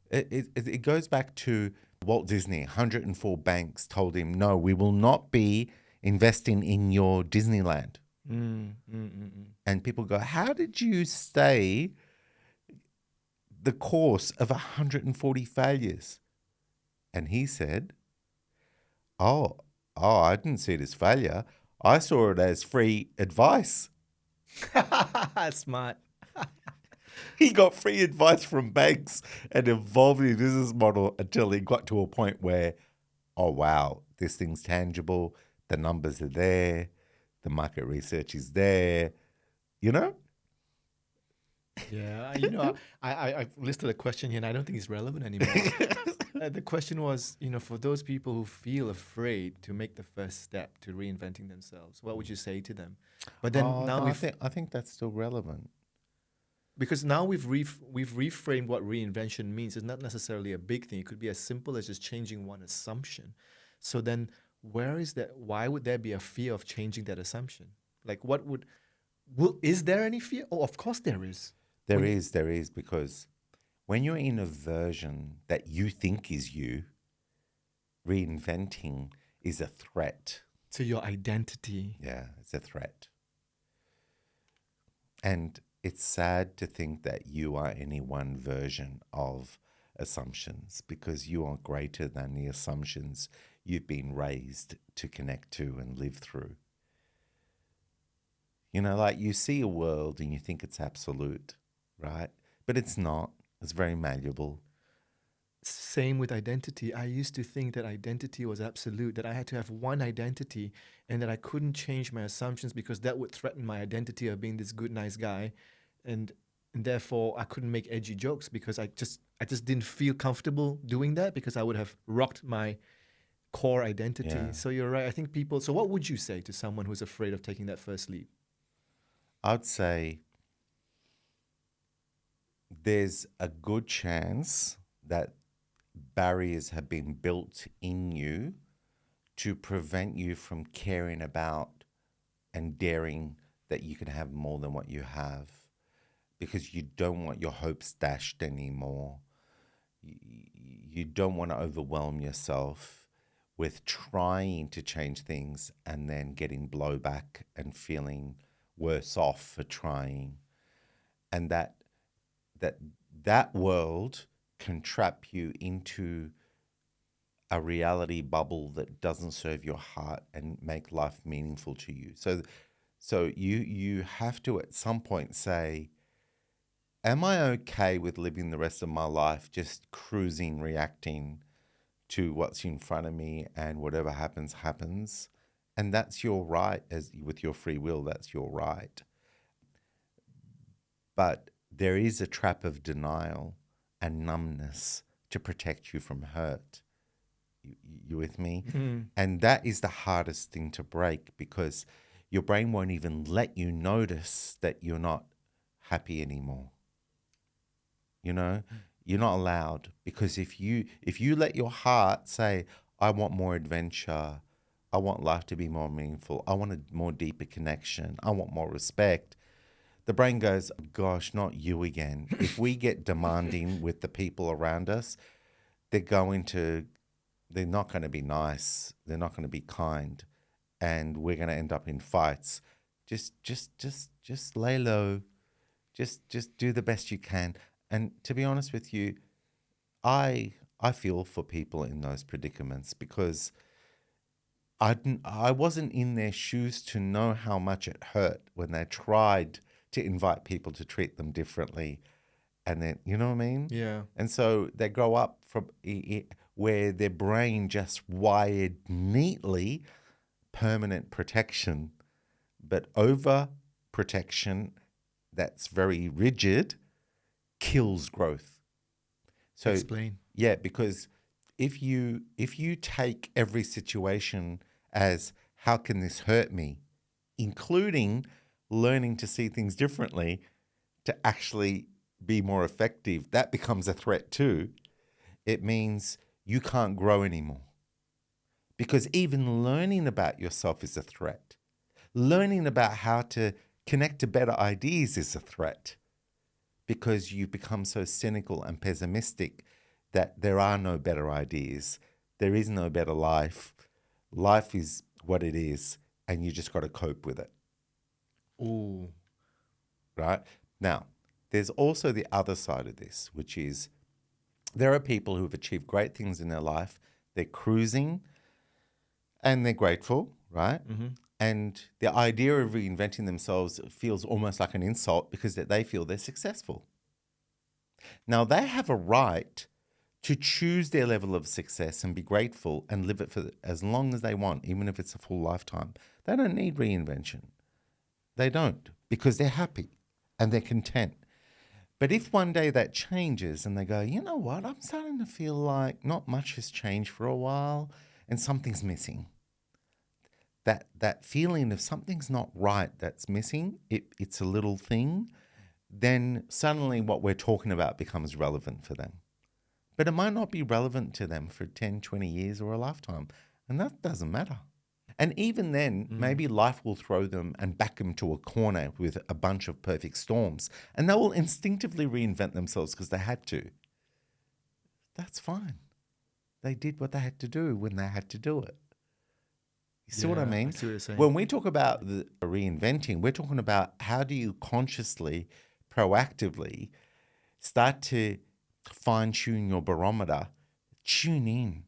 It goes back to Walt Disney. 104 banks told him, no, we will not be investing in your Disneyland. And people go, how did you stay the course of 140 failures? And he said, oh, I didn't see it as failure. I saw it as free advice. Smart. He got free advice from banks and evolved his business model until he got to a point where, oh, wow, this thing's tangible. The numbers are there. The market research is there. Yeah, I've listed a question here and I don't think it's relevant anymore. The question was, for those people who feel afraid to make the first step to reinventing themselves, what would you say to them? But then I think that's still relevant. Because now we've reframed what reinvention means. It's not necessarily a big thing. It could be as simple as just changing one assumption. So then where is that? Why would there be a fear of changing that assumption? Like, is there any fear? Oh, of course there is. There is, because when you're in a version that you think is you, reinventing is a threat. To your identity. Yeah, it's a threat. And it's sad to think that you are any one version of assumptions, because you are greater than the assumptions you've been raised to connect to and live through. You know, like you see a world and you think it's absolute, right? But it's not. It's very malleable. Same with identity. I used to think that identity was absolute, that I had to have one identity and that I couldn't change my assumptions because that would threaten my identity of being this good, nice guy. And therefore I couldn't make edgy jokes because I just didn't feel comfortable doing that because I would have rocked my core identity. Yeah. So you're right. I think so what would you say to someone who's afraid of taking that first leap? I'd say there's a good chance that barriers have been built in you to prevent you from caring about and daring that you can have more than what you have, because you don't want your hopes dashed anymore. You don't want to overwhelm yourself with trying to change things and then getting blowback and feeling worse off for trying. And that world can trap you into a reality bubble that doesn't serve your heart and make life meaningful to you. So you have to at some point say, am I okay with living the rest of my life just cruising, reacting to what's in front of me, and whatever happens, happens? And that's your right, as with your free will, that's your right. But there is a trap of denial and numbness to protect you from hurt. You with me? And that is the hardest thing to break, because your brain won't even let you notice that you're not happy anymore. You know, you're not allowed, because if you let your heart say, I want more adventure, I want life to be more meaningful, I want a more deeper connection, I want more respect, the brain goes, gosh, not you again. If we get demanding with the people around us, they're not going to be nice. They're not going to be kind, and we're going to end up in fights. Just lay low. Just do the best you can. And to be honest with you, I feel for people in those predicaments, because I wasn't in their shoes to know how much it hurt when they tried to invite people to treat them differently. And then, you know what I mean? Yeah. And so they grow up from where their brain just wired neatly permanent protection, but over protection that's very rigid kills growth. So Explain. yeah, because if you take every situation as, how can this hurt me, including learning to see things differently to actually be more effective, that becomes a threat too. It means you can't grow anymore, because even learning about yourself is a threat. Learning about how to connect to better ideas is a threat, because you've become so cynical and pessimistic that there are no better ideas. There is no better life. Life is what it is, and you just got to cope with it. Ooh. Right? Now, there's also the other side of this, which is there are people who have achieved great things in their life. They're cruising and they're grateful, right? Mm-hmm. And the idea of reinventing themselves feels almost like an insult, because they feel they're successful. Now, they have a right to choose their level of success and be grateful and live it for as long as they want, even if it's a full lifetime. They don't need reinvention. They don't, because they're happy and they're content. But if one day that changes and they go, you know what, I'm starting to feel like not much has changed for a while and something's missing. That feeling of something's not right, that's missing, it's a little thing, then suddenly what we're talking about becomes relevant for them. But it might not be relevant to them for 10, 20 years or a lifetime. And that doesn't matter. And even then, maybe life will throw them and back them to a corner with a bunch of perfect storms, and they will instinctively reinvent themselves because they had to. That's fine. They did what they had to do when they had to do it. You see what I Yeah, mean? I see what you're saying. When we talk about the reinventing, we're talking about how do you consciously, proactively start to fine tune your barometer, tune in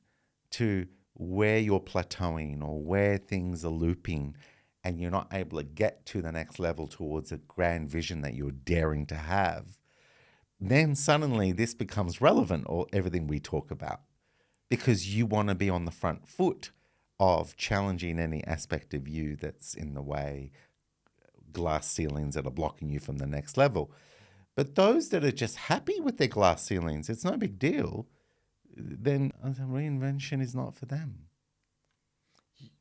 to where you're plateauing or where things are looping and you're not able to get to the next level towards a grand vision that you're daring to have, then suddenly this becomes relevant, or everything we talk about, because you want to be on the front foot of challenging any aspect of you that's in the way, glass ceilings that are blocking you from the next level. But those that are just happy with their glass ceilings, it's no big deal, then reinvention is not for them.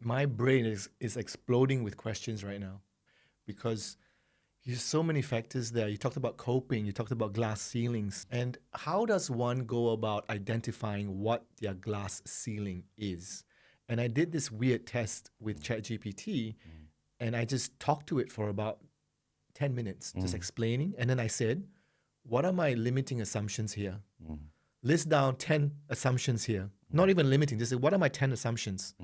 My brain is exploding with questions right now because there's so many factors there. You talked about coping, you talked about glass ceilings. And how does one go about identifying what their glass ceiling is? And I did this weird test with ChatGPT and I just talked to it for about 10 minutes, just explaining. And then I said, what are my limiting assumptions here? List down 10 assumptions here. Not even limiting, just say, what are my 10 assumptions?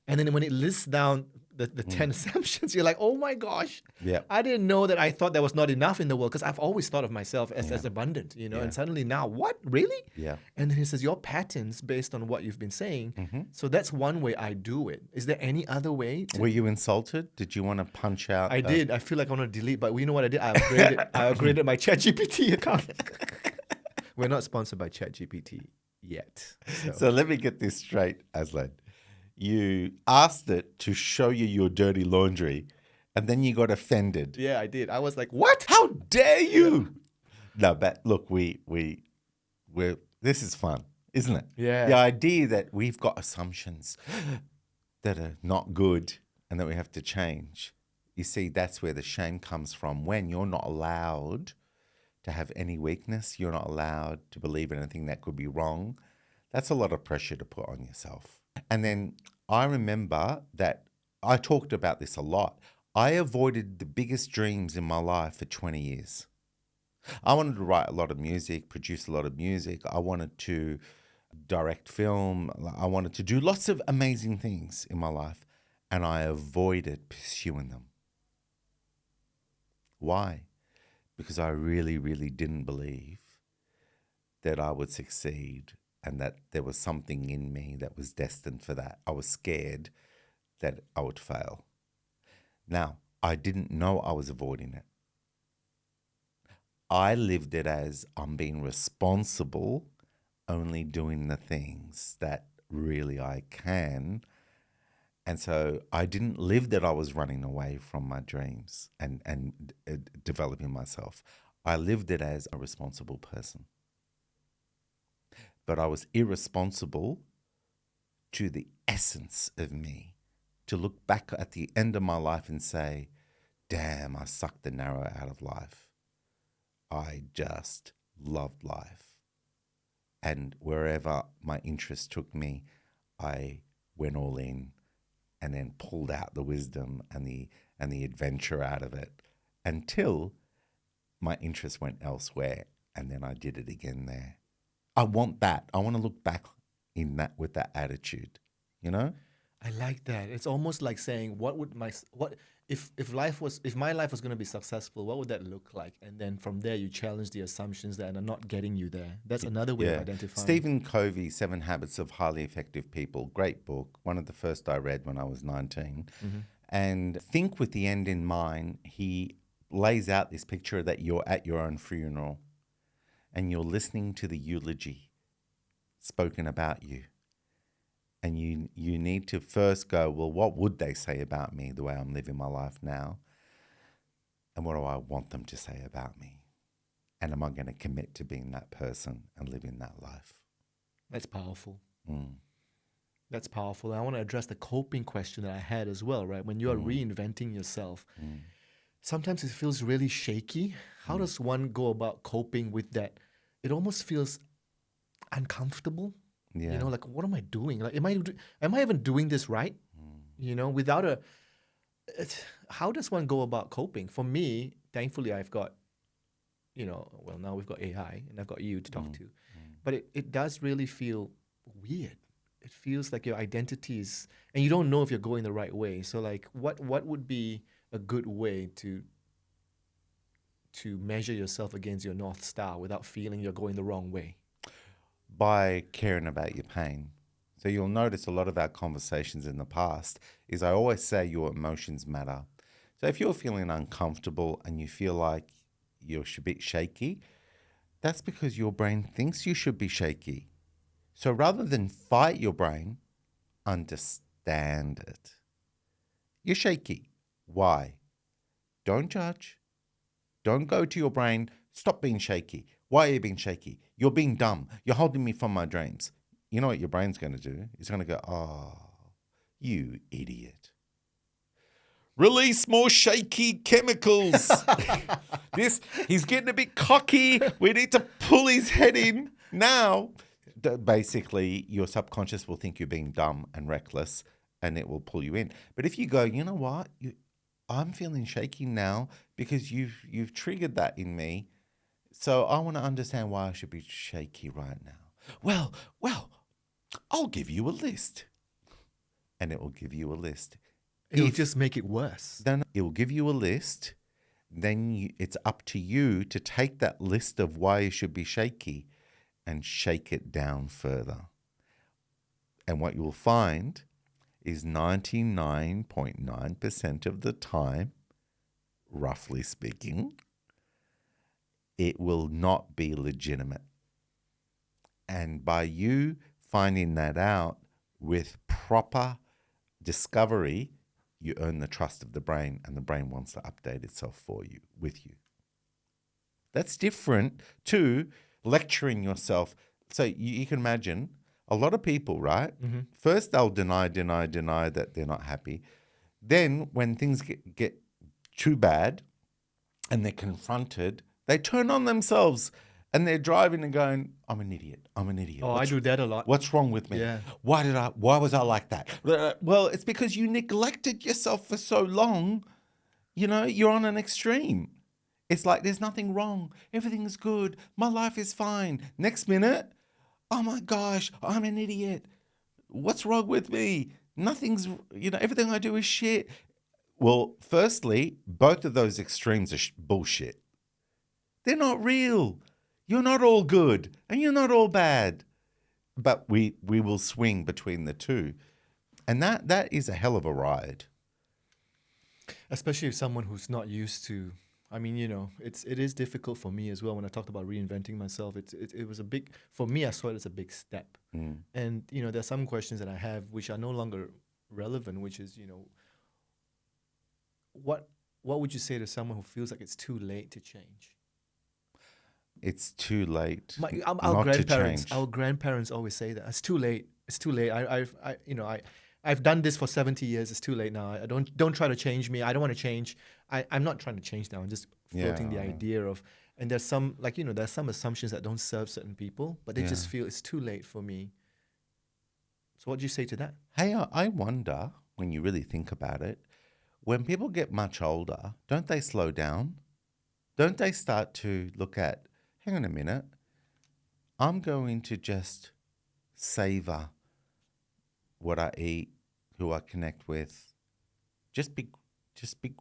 And then when it lists down the 10 assumptions, you're like, oh my gosh, Yeah. I didn't know that I thought there was not enough in the world because I've always thought of myself as abundant, you know, and suddenly now, what, really? Yeah. And then he says, your patterns based on what you've been saying. So that's one way I do it. Is there any other way? Were you insulted? Did you want to punch out? I did. I feel like I want to delete, but you know what I did? I upgraded my ChatGPT account. We're not sponsored by ChatGPT yet. So let me get this straight, Azlan. You asked it to show you your dirty laundry, and then you got offended. Yeah, I did. I was like, what? How dare you? No, but look, we're this is fun, isn't it? Yeah. The idea that we've got assumptions that are not good and that we have to change. You see, that's where the shame comes from. When you're not allowed to have any weakness, you're not allowed to believe anything that could be wrong. That's a lot of pressure to put on yourself. And then I remember that I talked about this a lot. I avoided the biggest dreams in my life for 20 years. I wanted to write a lot of music, produce a lot of music. I wanted to direct film. I wanted to do lots of amazing things in my life, and I avoided pursuing them. Why? Because I really, really didn't believe that I would succeed and that there was something in me that was destined for that. I was scared that I would fail. Now, I didn't know I was avoiding it. I lived it as I'm being responsible, only doing the things that really I can. And so I didn't live that I was running away from my dreams and developing myself. I lived it as a responsible person. But I was irresponsible to the essence of me, to look back at the end of my life and say, damn, I sucked the narrow out of life. I just loved life. And wherever my interest took me, I went all in and then pulled out the wisdom and the adventure out of it until my interest went elsewhere, and then I did it again there. I want that. I want to look back in that with that attitude, you know? I like that. It's almost like saying, if my life was going to be successful, what would that look like? And then from there, you challenge the assumptions that are not getting you there. That's another way of identifying. Stephen Covey, 7 Habits of Highly Effective People, great book. One of the first I read when I was 19. And think with the end in mind. He lays out this picture that you're at your own funeral and you're listening to the eulogy spoken about you. And you need to first go, well, what would they say about me, the way I'm living my life now? And what do I want them to say about me? And am I going to commit to being that person and living that life? That's powerful. That's powerful. And I want to address the coping question that I had as well, right? When you are reinventing yourself, sometimes it feels really shaky. How does one go about coping with that? It almost feels uncomfortable. Yeah. Like, what am I doing? Like, am I even doing this right? Without how does one go about coping? For me, thankfully, I've got, well, now we've got AI and I've got you to talk to, but it does really feel weird. It feels like your identity is, and you don't know if you're going the right way. So like, what would be a good way to measure yourself against your North Star without feeling you're going the wrong way? By caring about your pain. So you'll notice a lot of our conversations in the past is I always say your emotions matter. So if you're feeling uncomfortable and you feel like you're a bit shaky, that's because your brain thinks you should be shaky. So rather than fight your brain, understand it. You're shaky. Why? Don't judge. Don't go to your brain. Stop being shaky. Why are you being shaky? You're being dumb. You're holding me from my dreams. You know what your brain's going to do? It's going to go, oh, you idiot. Release more shaky chemicals. He's getting a bit cocky. We need to pull his head in now. Basically, your subconscious will think you're being dumb and reckless and it will pull you in. But if you go, you know what? I'm feeling shaky now because you've triggered that in me. So I want to understand why I should be shaky right now. Well, I'll give you a list. And it will give you a list. It'll just make it worse. Then it will give you a list. Then it's up to you to take that list of why you should be shaky and shake it down further. And what you will find is 99.9% of the time, roughly speaking, it will not be legitimate. And by you finding that out with proper discovery, you earn the trust of the brain, and the brain wants to update itself with you. That's different to lecturing yourself. So you can imagine a lot of people, right? Mm-hmm. First, they'll deny that they're not happy. Then when things get too bad and they're confronted, they turn on themselves and they're driving and going, I'm an idiot. Oh, I do that a lot. What's wrong with me? Yeah. Why was I like that? Well, it's because you neglected yourself for so long. You're on an extreme. It's like there's nothing wrong. Everything's good. My life is fine. Next minute, oh my gosh, I'm an idiot. What's wrong with me? Nothing's, everything I do is shit. Well, firstly, both of those extremes are bullshit. They're not real. You're not all good and you're not all bad. But we will swing between the two. And that is a hell of a ride. Especially if someone who's not used to, it is difficult for me as well. When I talked about reinventing myself, it was for me, I saw it as a big step. Mm. And, there's some questions that I have which are no longer relevant, which is, what would you say to someone who feels like it's too late to change? It's too late. Our grandparents always say that it's too late. It's too late. I've done this for 70 years. It's too late now. I don't try to change me. I don't want to change. I'm not trying to change now. I'm just floating the idea of. And there's some there's some assumptions that don't serve certain people, but they just feel it's too late for me. So what do you say to that? Hey, I wonder when you really think about it, when people get much older, don't they slow down? Don't they start to look at, hang on a minute, I'm going to just savor what I eat, who I connect with. Just be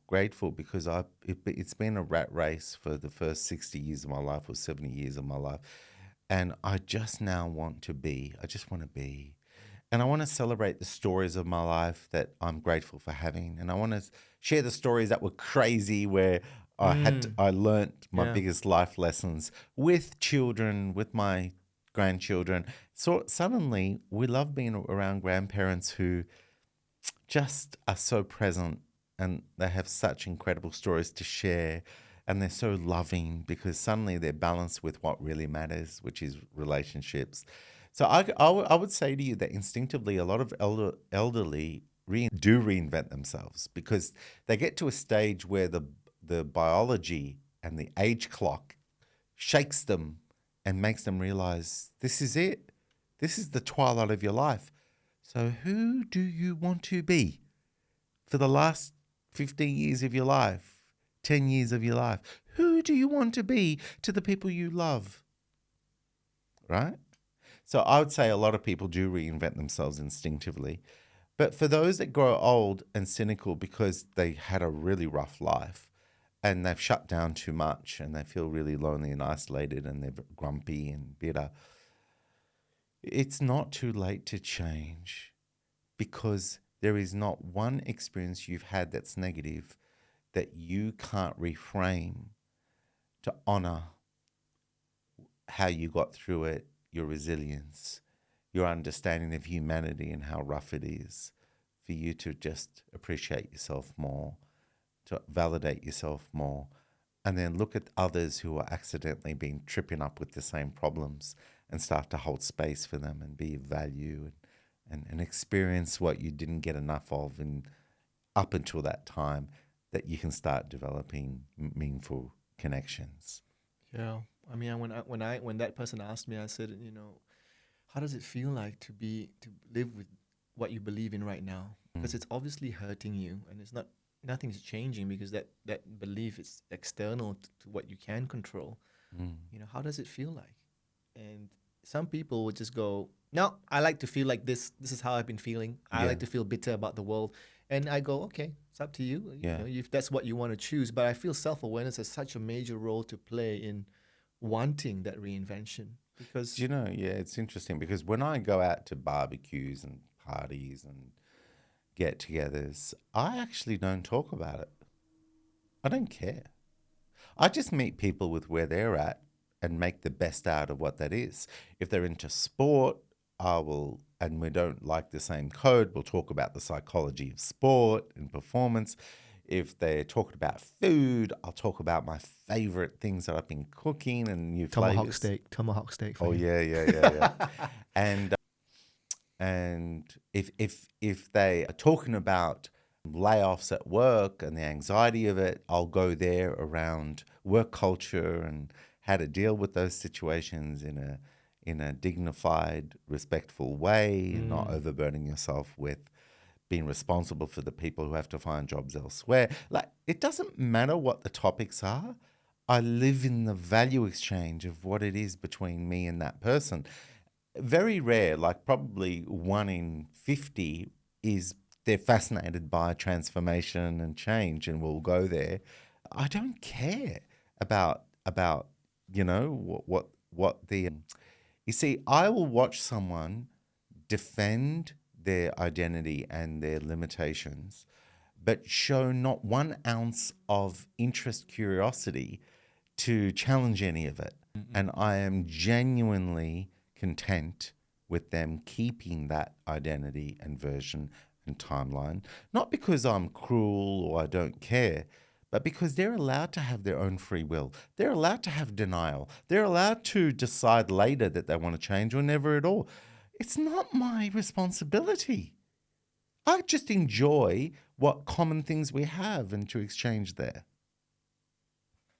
grateful because it's been a rat race for the first 60 years of my life or 70 years of my life. And I just now want to be. And I want to celebrate the stories of my life that I'm grateful for having. And I want to share the stories that were crazy where I learnt my biggest life lessons with children, with my grandchildren. So suddenly we love being around grandparents who just are so present and they have such incredible stories to share and they're so loving because suddenly they're balanced with what really matters, which is relationships. So I would say to you that instinctively a lot of elderly do reinvent themselves because they get to a stage where the biology and the age clock shakes them and makes them realize this is it. This is the twilight of your life. So who do you want to be for the last 15 years of your life, 10 years of your life? Who do you want to be to the people you love? Right? So I would say a lot of people do reinvent themselves instinctively. But for those that grow old and cynical because they had a really rough life and they've shut down too much and they feel really lonely and isolated and they're grumpy and bitter, it's not too late to change, because there is not one experience you've had that's negative that you can't reframe to honor how you got through it, your resilience, your understanding of humanity and how rough it is, for you to just appreciate yourself more, to validate yourself more, and then look at others who are accidentally been tripping up with the same problems and start to hold space for them and be of value and experience what you didn't get enough of and up until that time, that you can start developing meaningful connections. Yeah. I mean, when that person asked me, I said, how does it feel like to live with what you believe in right now? Because it's obviously hurting you, and nothing's changing, because that belief is external to what you can control. How does it feel like? And some people would just go, no, I like to feel like this. This is how I've been feeling. I like to feel bitter about the world. And I go, okay, it's up to you. If that's what you want to choose. But I feel self-awareness has such a major role to play in wanting that reinvention. Because it's interesting, because when I go out to barbecues and parties and get-togethers, I actually don't talk about it. I don't care. I just meet people with where they're at and make the best out of what that is. If they're into sport, I will, and we don't like the same code, we'll talk about the psychology of sport and performance. If they're talking about food, I'll talk about my favorite things that I've been cooking and new flavors. Tomahawk steak. Oh, yeah. And if they are talking about layoffs at work and the anxiety of it, I'll go there around work culture and how to deal with those situations in a dignified, respectful way, and not overburdening yourself with being responsible for the people who have to find jobs elsewhere. Like, it doesn't matter what the topics are. I live in the value exchange of what it is between me and that person. Very rare, like probably 1 in 50, is they're fascinated by transformation and change and will go there. I don't care about what the you see, I will watch someone defend their identity and their limitations, but show not 1 ounce of interest, curiosity to challenge any of it. And I am genuinely content with them keeping that identity and version and timeline, not because I'm cruel or I don't care, but because they're allowed to have their own free will. They're allowed to have denial. They're allowed to decide later that they want to change, or never at all. It's not my responsibility. I just enjoy what common things we have and to exchange there.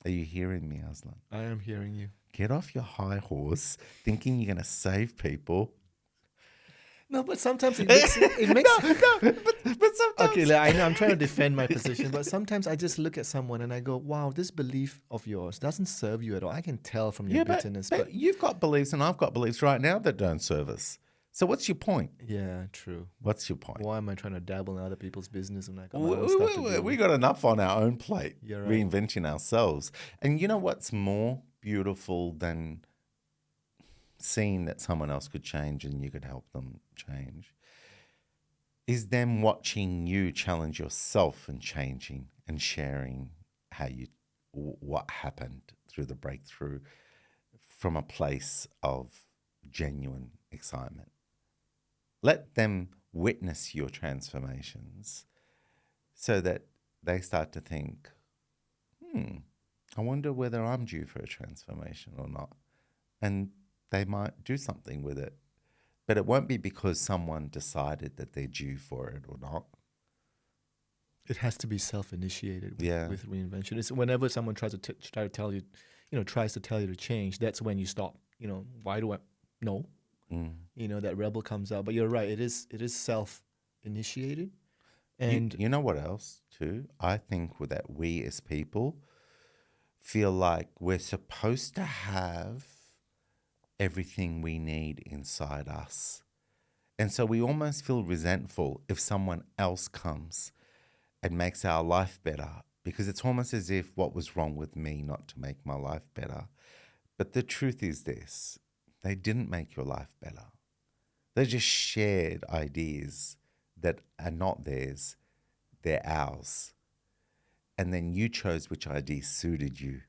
Are you hearing me, Azlan? I am hearing you. Get off your high horse thinking you're going to save people. No, but sometimes it makes but sometimes. Okay, I know I'm trying to defend my position, but sometimes I just look at someone and I go, wow, this belief of yours doesn't serve you at all. I can tell from your bitterness. But you've got beliefs and I've got beliefs right now that don't serve us. So what's your point? Yeah, true. What's your point? Why am I trying to dabble in other people's business when I got my own stuff to do? We got enough on our own plate, You're right. reinventing ourselves. And you know what's more beautiful than seeing that someone else could change and you could help them change, is them watching you challenge yourself and changing and sharing what happened through the breakthrough from a place of genuine excitement. Let them witness your transformations so that they start to think, I wonder whether I'm due for a transformation or not. And they might do something with it. But it won't be because someone decided that they're due for it or not. It has to be self-initiated with reinvention. It's whenever someone tries to tell you to change, that's when you stop. Why do I? No. that rebel comes out. But you're right, it is self-initiated. And You know what else too? I think that we as people feel like we're supposed to have everything we need inside us. And so we almost feel resentful if someone else comes and makes our life better, because it's almost as if what was wrong with me not to make my life better. But the truth is this: they didn't make your life better. They just shared ideas that are not theirs, they're ours. And then you chose which ideas suited you,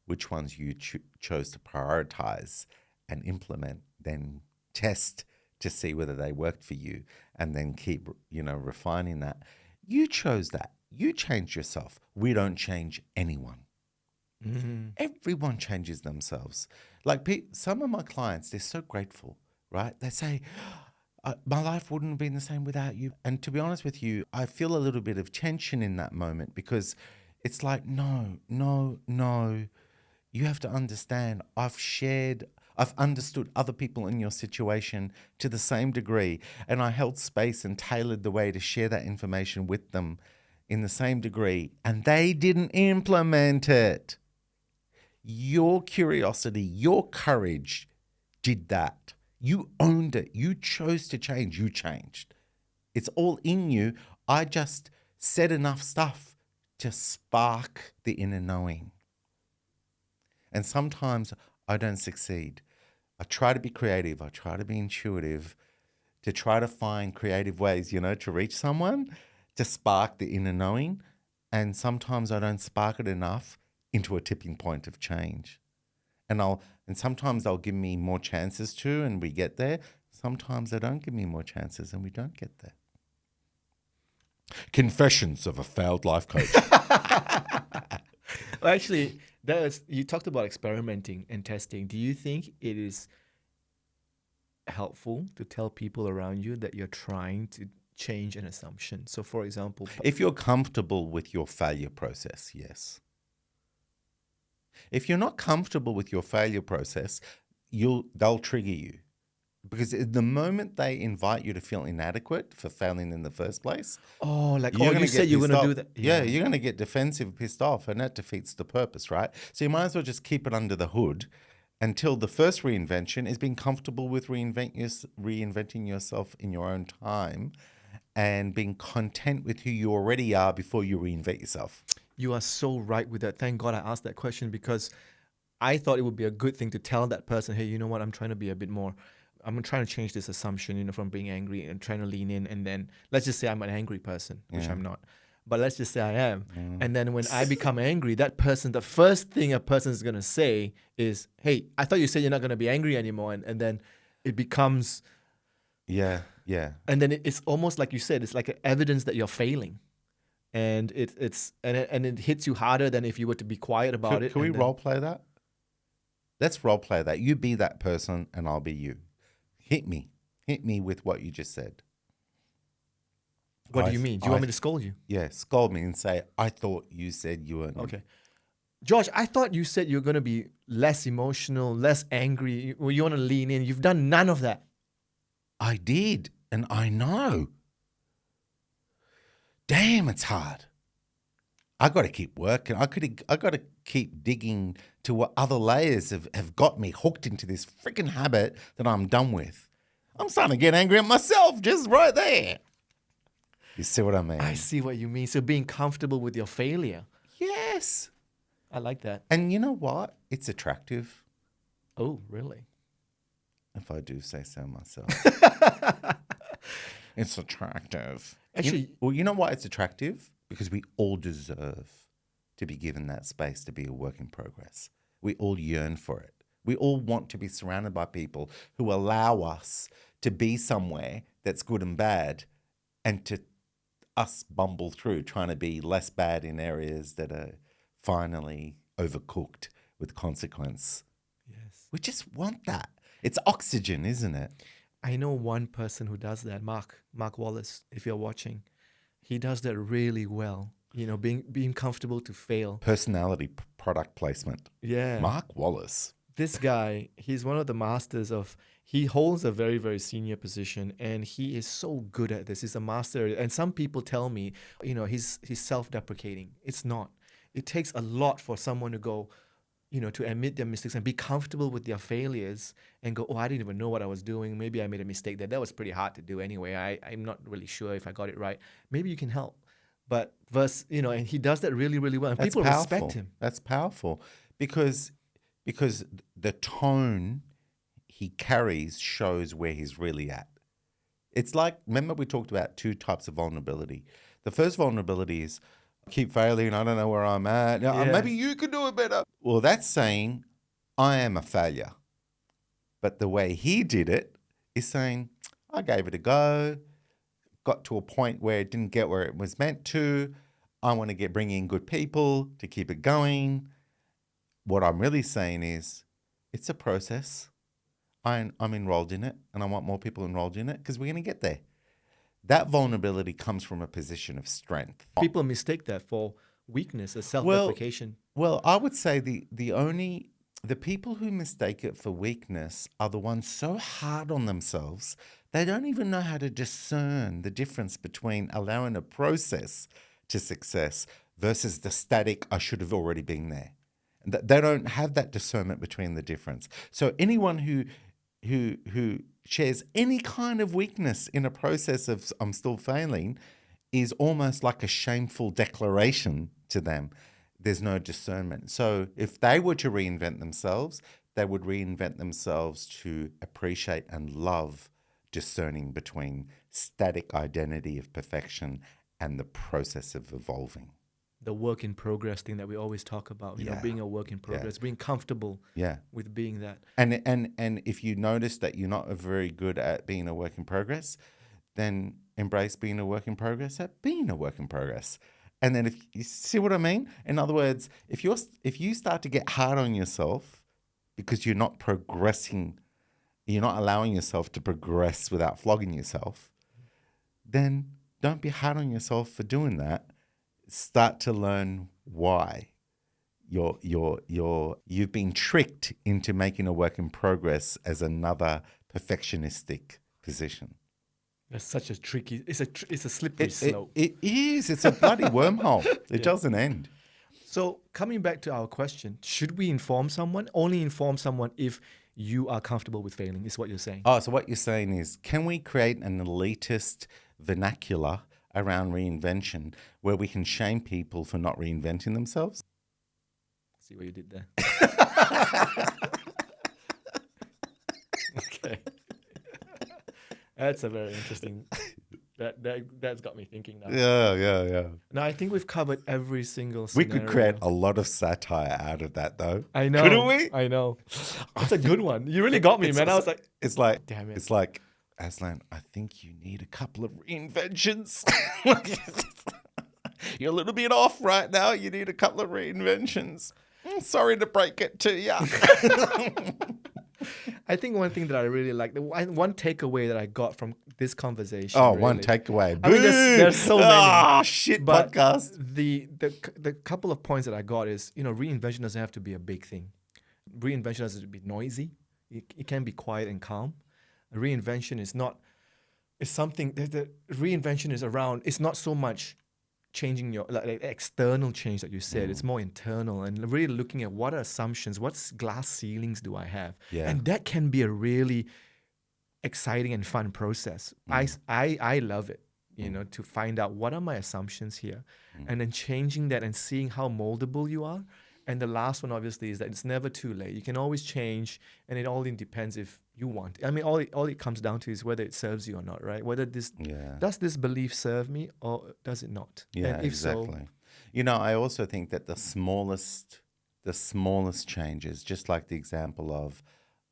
which ones you chose to prioritize and implement, then test to see whether they worked for you, and then keep, refining that. You chose that. You changed yourself. We don't change anyone. Everyone changes themselves. Like some of my clients, they're so grateful, right? They say, my life wouldn't have been the same without you. And to be honest with you, I feel a little bit of tension in that moment, because it's like, no. You have to understand, I've understood other people in your situation to the same degree, and I held space and tailored the way to share that information with them in the same degree, and they didn't implement it. Your curiosity, your courage did that. You owned it. You chose to change. You changed. It's all in you. I just said enough stuff to spark the inner knowing. And sometimes I don't succeed. I try to be creative. I try to be intuitive, to try to find creative ways, to reach someone, to spark the inner knowing. And sometimes I don't spark it enough into a tipping point of change. And sometimes they'll give me more chances to, and we get there. Sometimes they don't give me more chances and we don't get there. Confessions of a failed life coach. Well, actually, you talked about experimenting and testing. Do you think it is helpful to tell people around you that you're trying to change an assumption? So, for example, if you're comfortable with your failure process, yes. If you're not comfortable with your failure process, they'll trigger you. Because the moment they invite you to feel inadequate for failing in the first place, you said you're going to do that. Yeah, you're going to get defensive, pissed off, and that defeats the purpose, right? So you might as well just keep it under the hood until the first reinvention is being comfortable with reinventing yourself in your own time and being content with who you already are before you reinvent yourself. You are so right with that. Thank God I asked that question, because I thought it would be a good thing to tell that person, hey, you know what, I'm trying to change this assumption, from being angry and trying to lean in. And then let's just say I'm an angry person, which I'm not. But let's just say I am. And then when I become angry, the first thing a person is going to say is, hey, I thought you said you're not going to be angry anymore. And then it becomes... Yeah. And then it's almost like you said, it's like evidence that you're failing. And it hits you harder than if you were to be quiet about it. Can we role play that? Let's role play that. You be that person and I'll be you. Hit me with what you just said. What do you mean? Do you want me to scold you? Yeah, scold me and say, I thought you said you weren't. Okay. Josh, I thought you said you're going to be less emotional, less angry. You want to lean in. You've done none of that. I did, and I know. Damn, it's hard. I got to keep working. I got to keep digging to what other layers have got me hooked into this freaking habit that I'm done with. I'm starting to get angry at myself just right there. You see what I mean? I see what you mean. So being comfortable with your failure. Yes. I like that. And you know what? It's attractive. Oh, really? If I do say so myself. It's attractive. Actually, you know why it's attractive? Because we all deserve to be given that space to be a work in progress. We all yearn for it. We all want to be surrounded by people who allow us to be somewhere that's good and bad, and to us bumble through trying to be less bad in areas that are finally overcooked with consequence. yes. We just want that. It's oxygen, isn't it? I know one person who does that, Mark Wallace, if you're watching. He does that really well. Being comfortable to fail. Personality product placement. Yeah. Mark Wallace. this guy, he's one of the masters of, he holds a very, very senior position, and he is so good at this. He's a master. And some people tell me, he's self-deprecating. It's not. It takes a lot for someone to go, to admit their mistakes and be comfortable with their failures and go, oh, I didn't even know what I was doing. Maybe I made a mistake there. That was pretty hard to do anyway. I'm not really sure if I got it right. Maybe you can help. But and he does that really, really well. And That's people powerful. respect him. That's powerful because the tone he carries shows where he's really at. It's like, remember we talked about two types of vulnerability. The first vulnerability is, I keep failing, I don't know where I'm at. Now, maybe you could do it better. Well, that's saying, I am a failure. But the way he did it is saying, I gave it a go, got to a point where it didn't get where it was meant to. I want to bring in good people to keep it going. What I'm really saying is, it's a process. I'm enrolled in it, and I want more people enrolled in it because we're going to get there. That vulnerability comes from a position of strength. People mistake that for weakness, or self-deprecation. Well, I would say the people who mistake it for weakness are the ones so hard on themselves, they don't even know how to discern the difference between allowing a process to success versus the static, I should have already been there. They don't have that discernment between the difference. So anyone who shares any kind of weakness in a process of I'm still failing is almost like a shameful declaration to them. There's no discernment. So if they were to reinvent themselves, they would reinvent themselves to appreciate and love discerning between static identity of perfection and the process of evolving. The work in progress thing that we always talk about, being a work in progress, being comfortable with being that. And if you notice that you're not very good at being a work in progress, then embrace being a work in progress at being a work in progress. And then if you see what I mean? In other words, if you start to get hard on yourself because you're not progressing, you're not allowing yourself to progress without flogging yourself, then don't be hard on yourself for doing that. Start to learn why you've been tricked into making a work in progress as another perfectionistic position. That's such a tricky. It's a slippery slope. It is. It's a bloody wormhole. It doesn't end. So coming back to our question, should we inform someone? Only inform someone if you are comfortable with failing, is what you're saying. Oh, so what you're saying is, can we create an elitist vernacular around reinvention where we can shame people for not reinventing themselves? See what you did there. Okay. That's a very interesting. That's got me thinking now. Yeah. Now I think we've covered every single We scenario. could create a lot of satire out of that, though. I know. Couldn't we? I know. That's a good one. You really got me, man. I was like, it's like, damn it. It's like, Azlan, I think you need a couple of reinventions. You're a little bit off right now. You need a couple of reinventions. Sorry to break it to you. I think one thing that I really like, one takeaway that I got from this conversation. Oh, really, one takeaway. I mean, there's so many. Ah, shit But podcast. the couple of points that I got is, reinvention doesn't have to be a big thing. Reinvention doesn't have to be noisy. It can be quiet and calm. Reinvention is not. It's something. The reinvention is around. It's not so much changing your like external change that you said. It's more internal and really looking at what are assumptions, what's glass ceilings do I have, and that can be a really exciting and fun process. I love it, to find out what are my assumptions here, and then changing that and seeing how moldable you are. And the last one, obviously, is that it's never too late. You can always change, and it all depends if you want. I mean, all it comes down to is whether it serves you or not, right? Whether does this belief serve me or does it not? Yeah, and if exactly. I also think that the smallest changes, just like the example of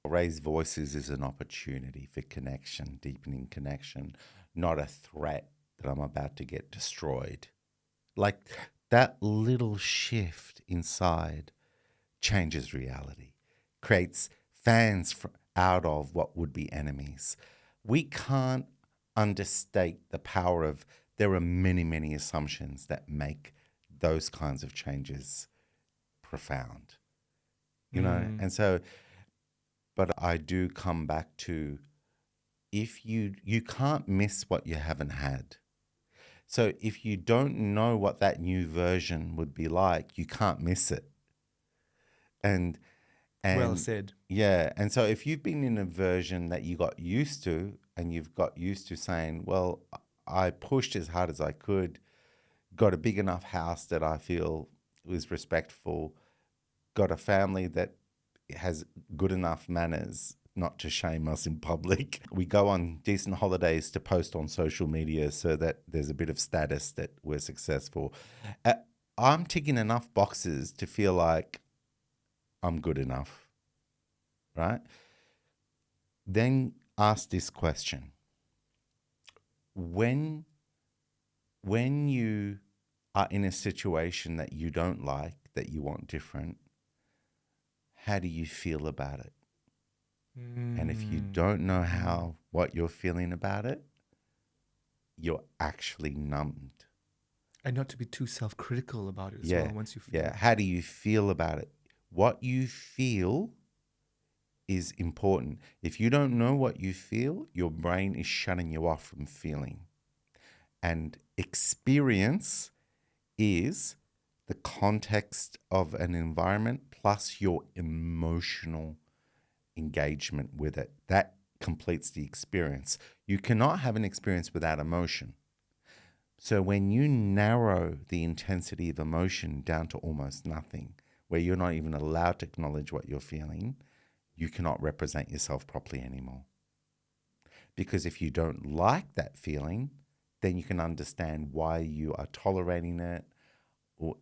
raised voices, is an opportunity for connection, deepening connection, not a threat that I'm about to get destroyed. Like that little shift inside changes reality, creates fans out of what would be enemies. We can't understate the power of, there are many, many assumptions that make those kinds of changes profound, and so But I do come back to, if you can't miss what you haven't had. So if you don't know what that new version would be like, you can't miss it. And Well and said. yeah, and so if you've been in a version that you got used to, and you've got used to saying, well, I pushed as hard as I could, got a big enough house that I feel was respectful, got a family that has good enough manners not to shame us in public. We go on decent holidays to post on social media so that there's a bit of status that we're successful. Uh, I'm ticking enough boxes to feel like I'm good enough, right? Then ask this question. When you are in a situation that you don't like, that you want different, how do you feel about it? And if you don't know what you're feeling about it, you're actually numbed. And not to be too self-critical about it as well once you feel Yeah. How do you feel about it? What you feel is important. If you don't know what you feel, your brain is shutting you off from feeling. And experience is the context of an environment plus your emotional engagement with it. That completes the experience. You cannot have an experience without emotion. So when you narrow the intensity of emotion down to almost nothing, where you're not even allowed to acknowledge what you're feeling, you cannot represent yourself properly anymore. Because if you don't like that feeling, then you can understand why you are tolerating it, or,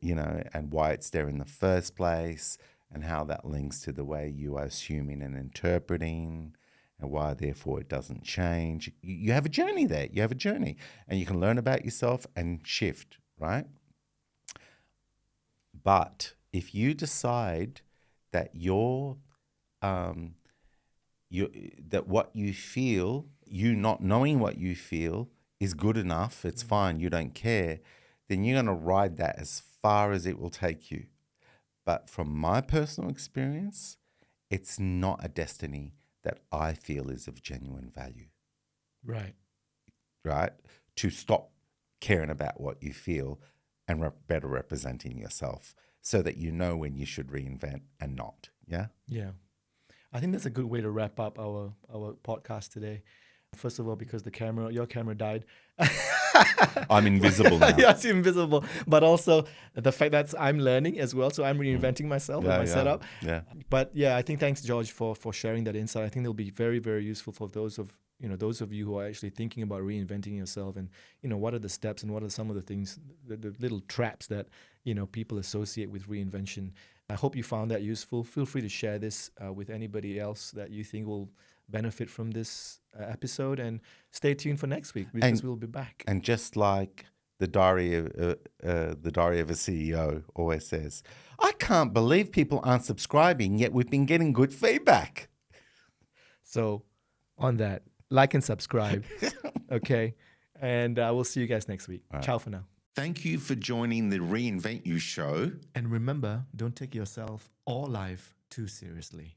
and why it's there in the first place, and how that links to the way you are assuming and interpreting, and why therefore it doesn't change. You have a journey there. You have a journey, and you can learn about yourself and shift, right? But if you decide that that what you feel, you not knowing what you feel is good enough, it's fine, you don't care, then you're going to ride that as far as it will take you. But from my personal experience, it's not a destiny that I feel is of genuine value, right. right? To stop caring about what you feel and better representing yourself so that you know when you should reinvent and not. Yeah? Yeah. I think that's a good way to wrap up our podcast today. First of all, because your camera died. I'm invisible now. Yeah, it's invisible. But also the fact that I'm learning as well. So I'm reinventing myself and my setup. Yeah. But yeah, I think thanks, George, for sharing that insight. I think it'll be very, very useful for those of you who are actually thinking about reinventing yourself, and what are the steps and what are some of the things, the little traps that people associate with reinvention. I hope you found that useful. Feel free to share this with anybody else that you think will benefit from this episode, and stay tuned for next week because we'll be back. And just like the diary of a CEO always says, I can't believe people aren't subscribing, yet we've been getting good feedback. So on that, like and subscribe. Okay. And we'll see you guys next week. Right. Ciao for now. Thank you for joining the Reinvent You show. And remember, don't take yourself or life too seriously.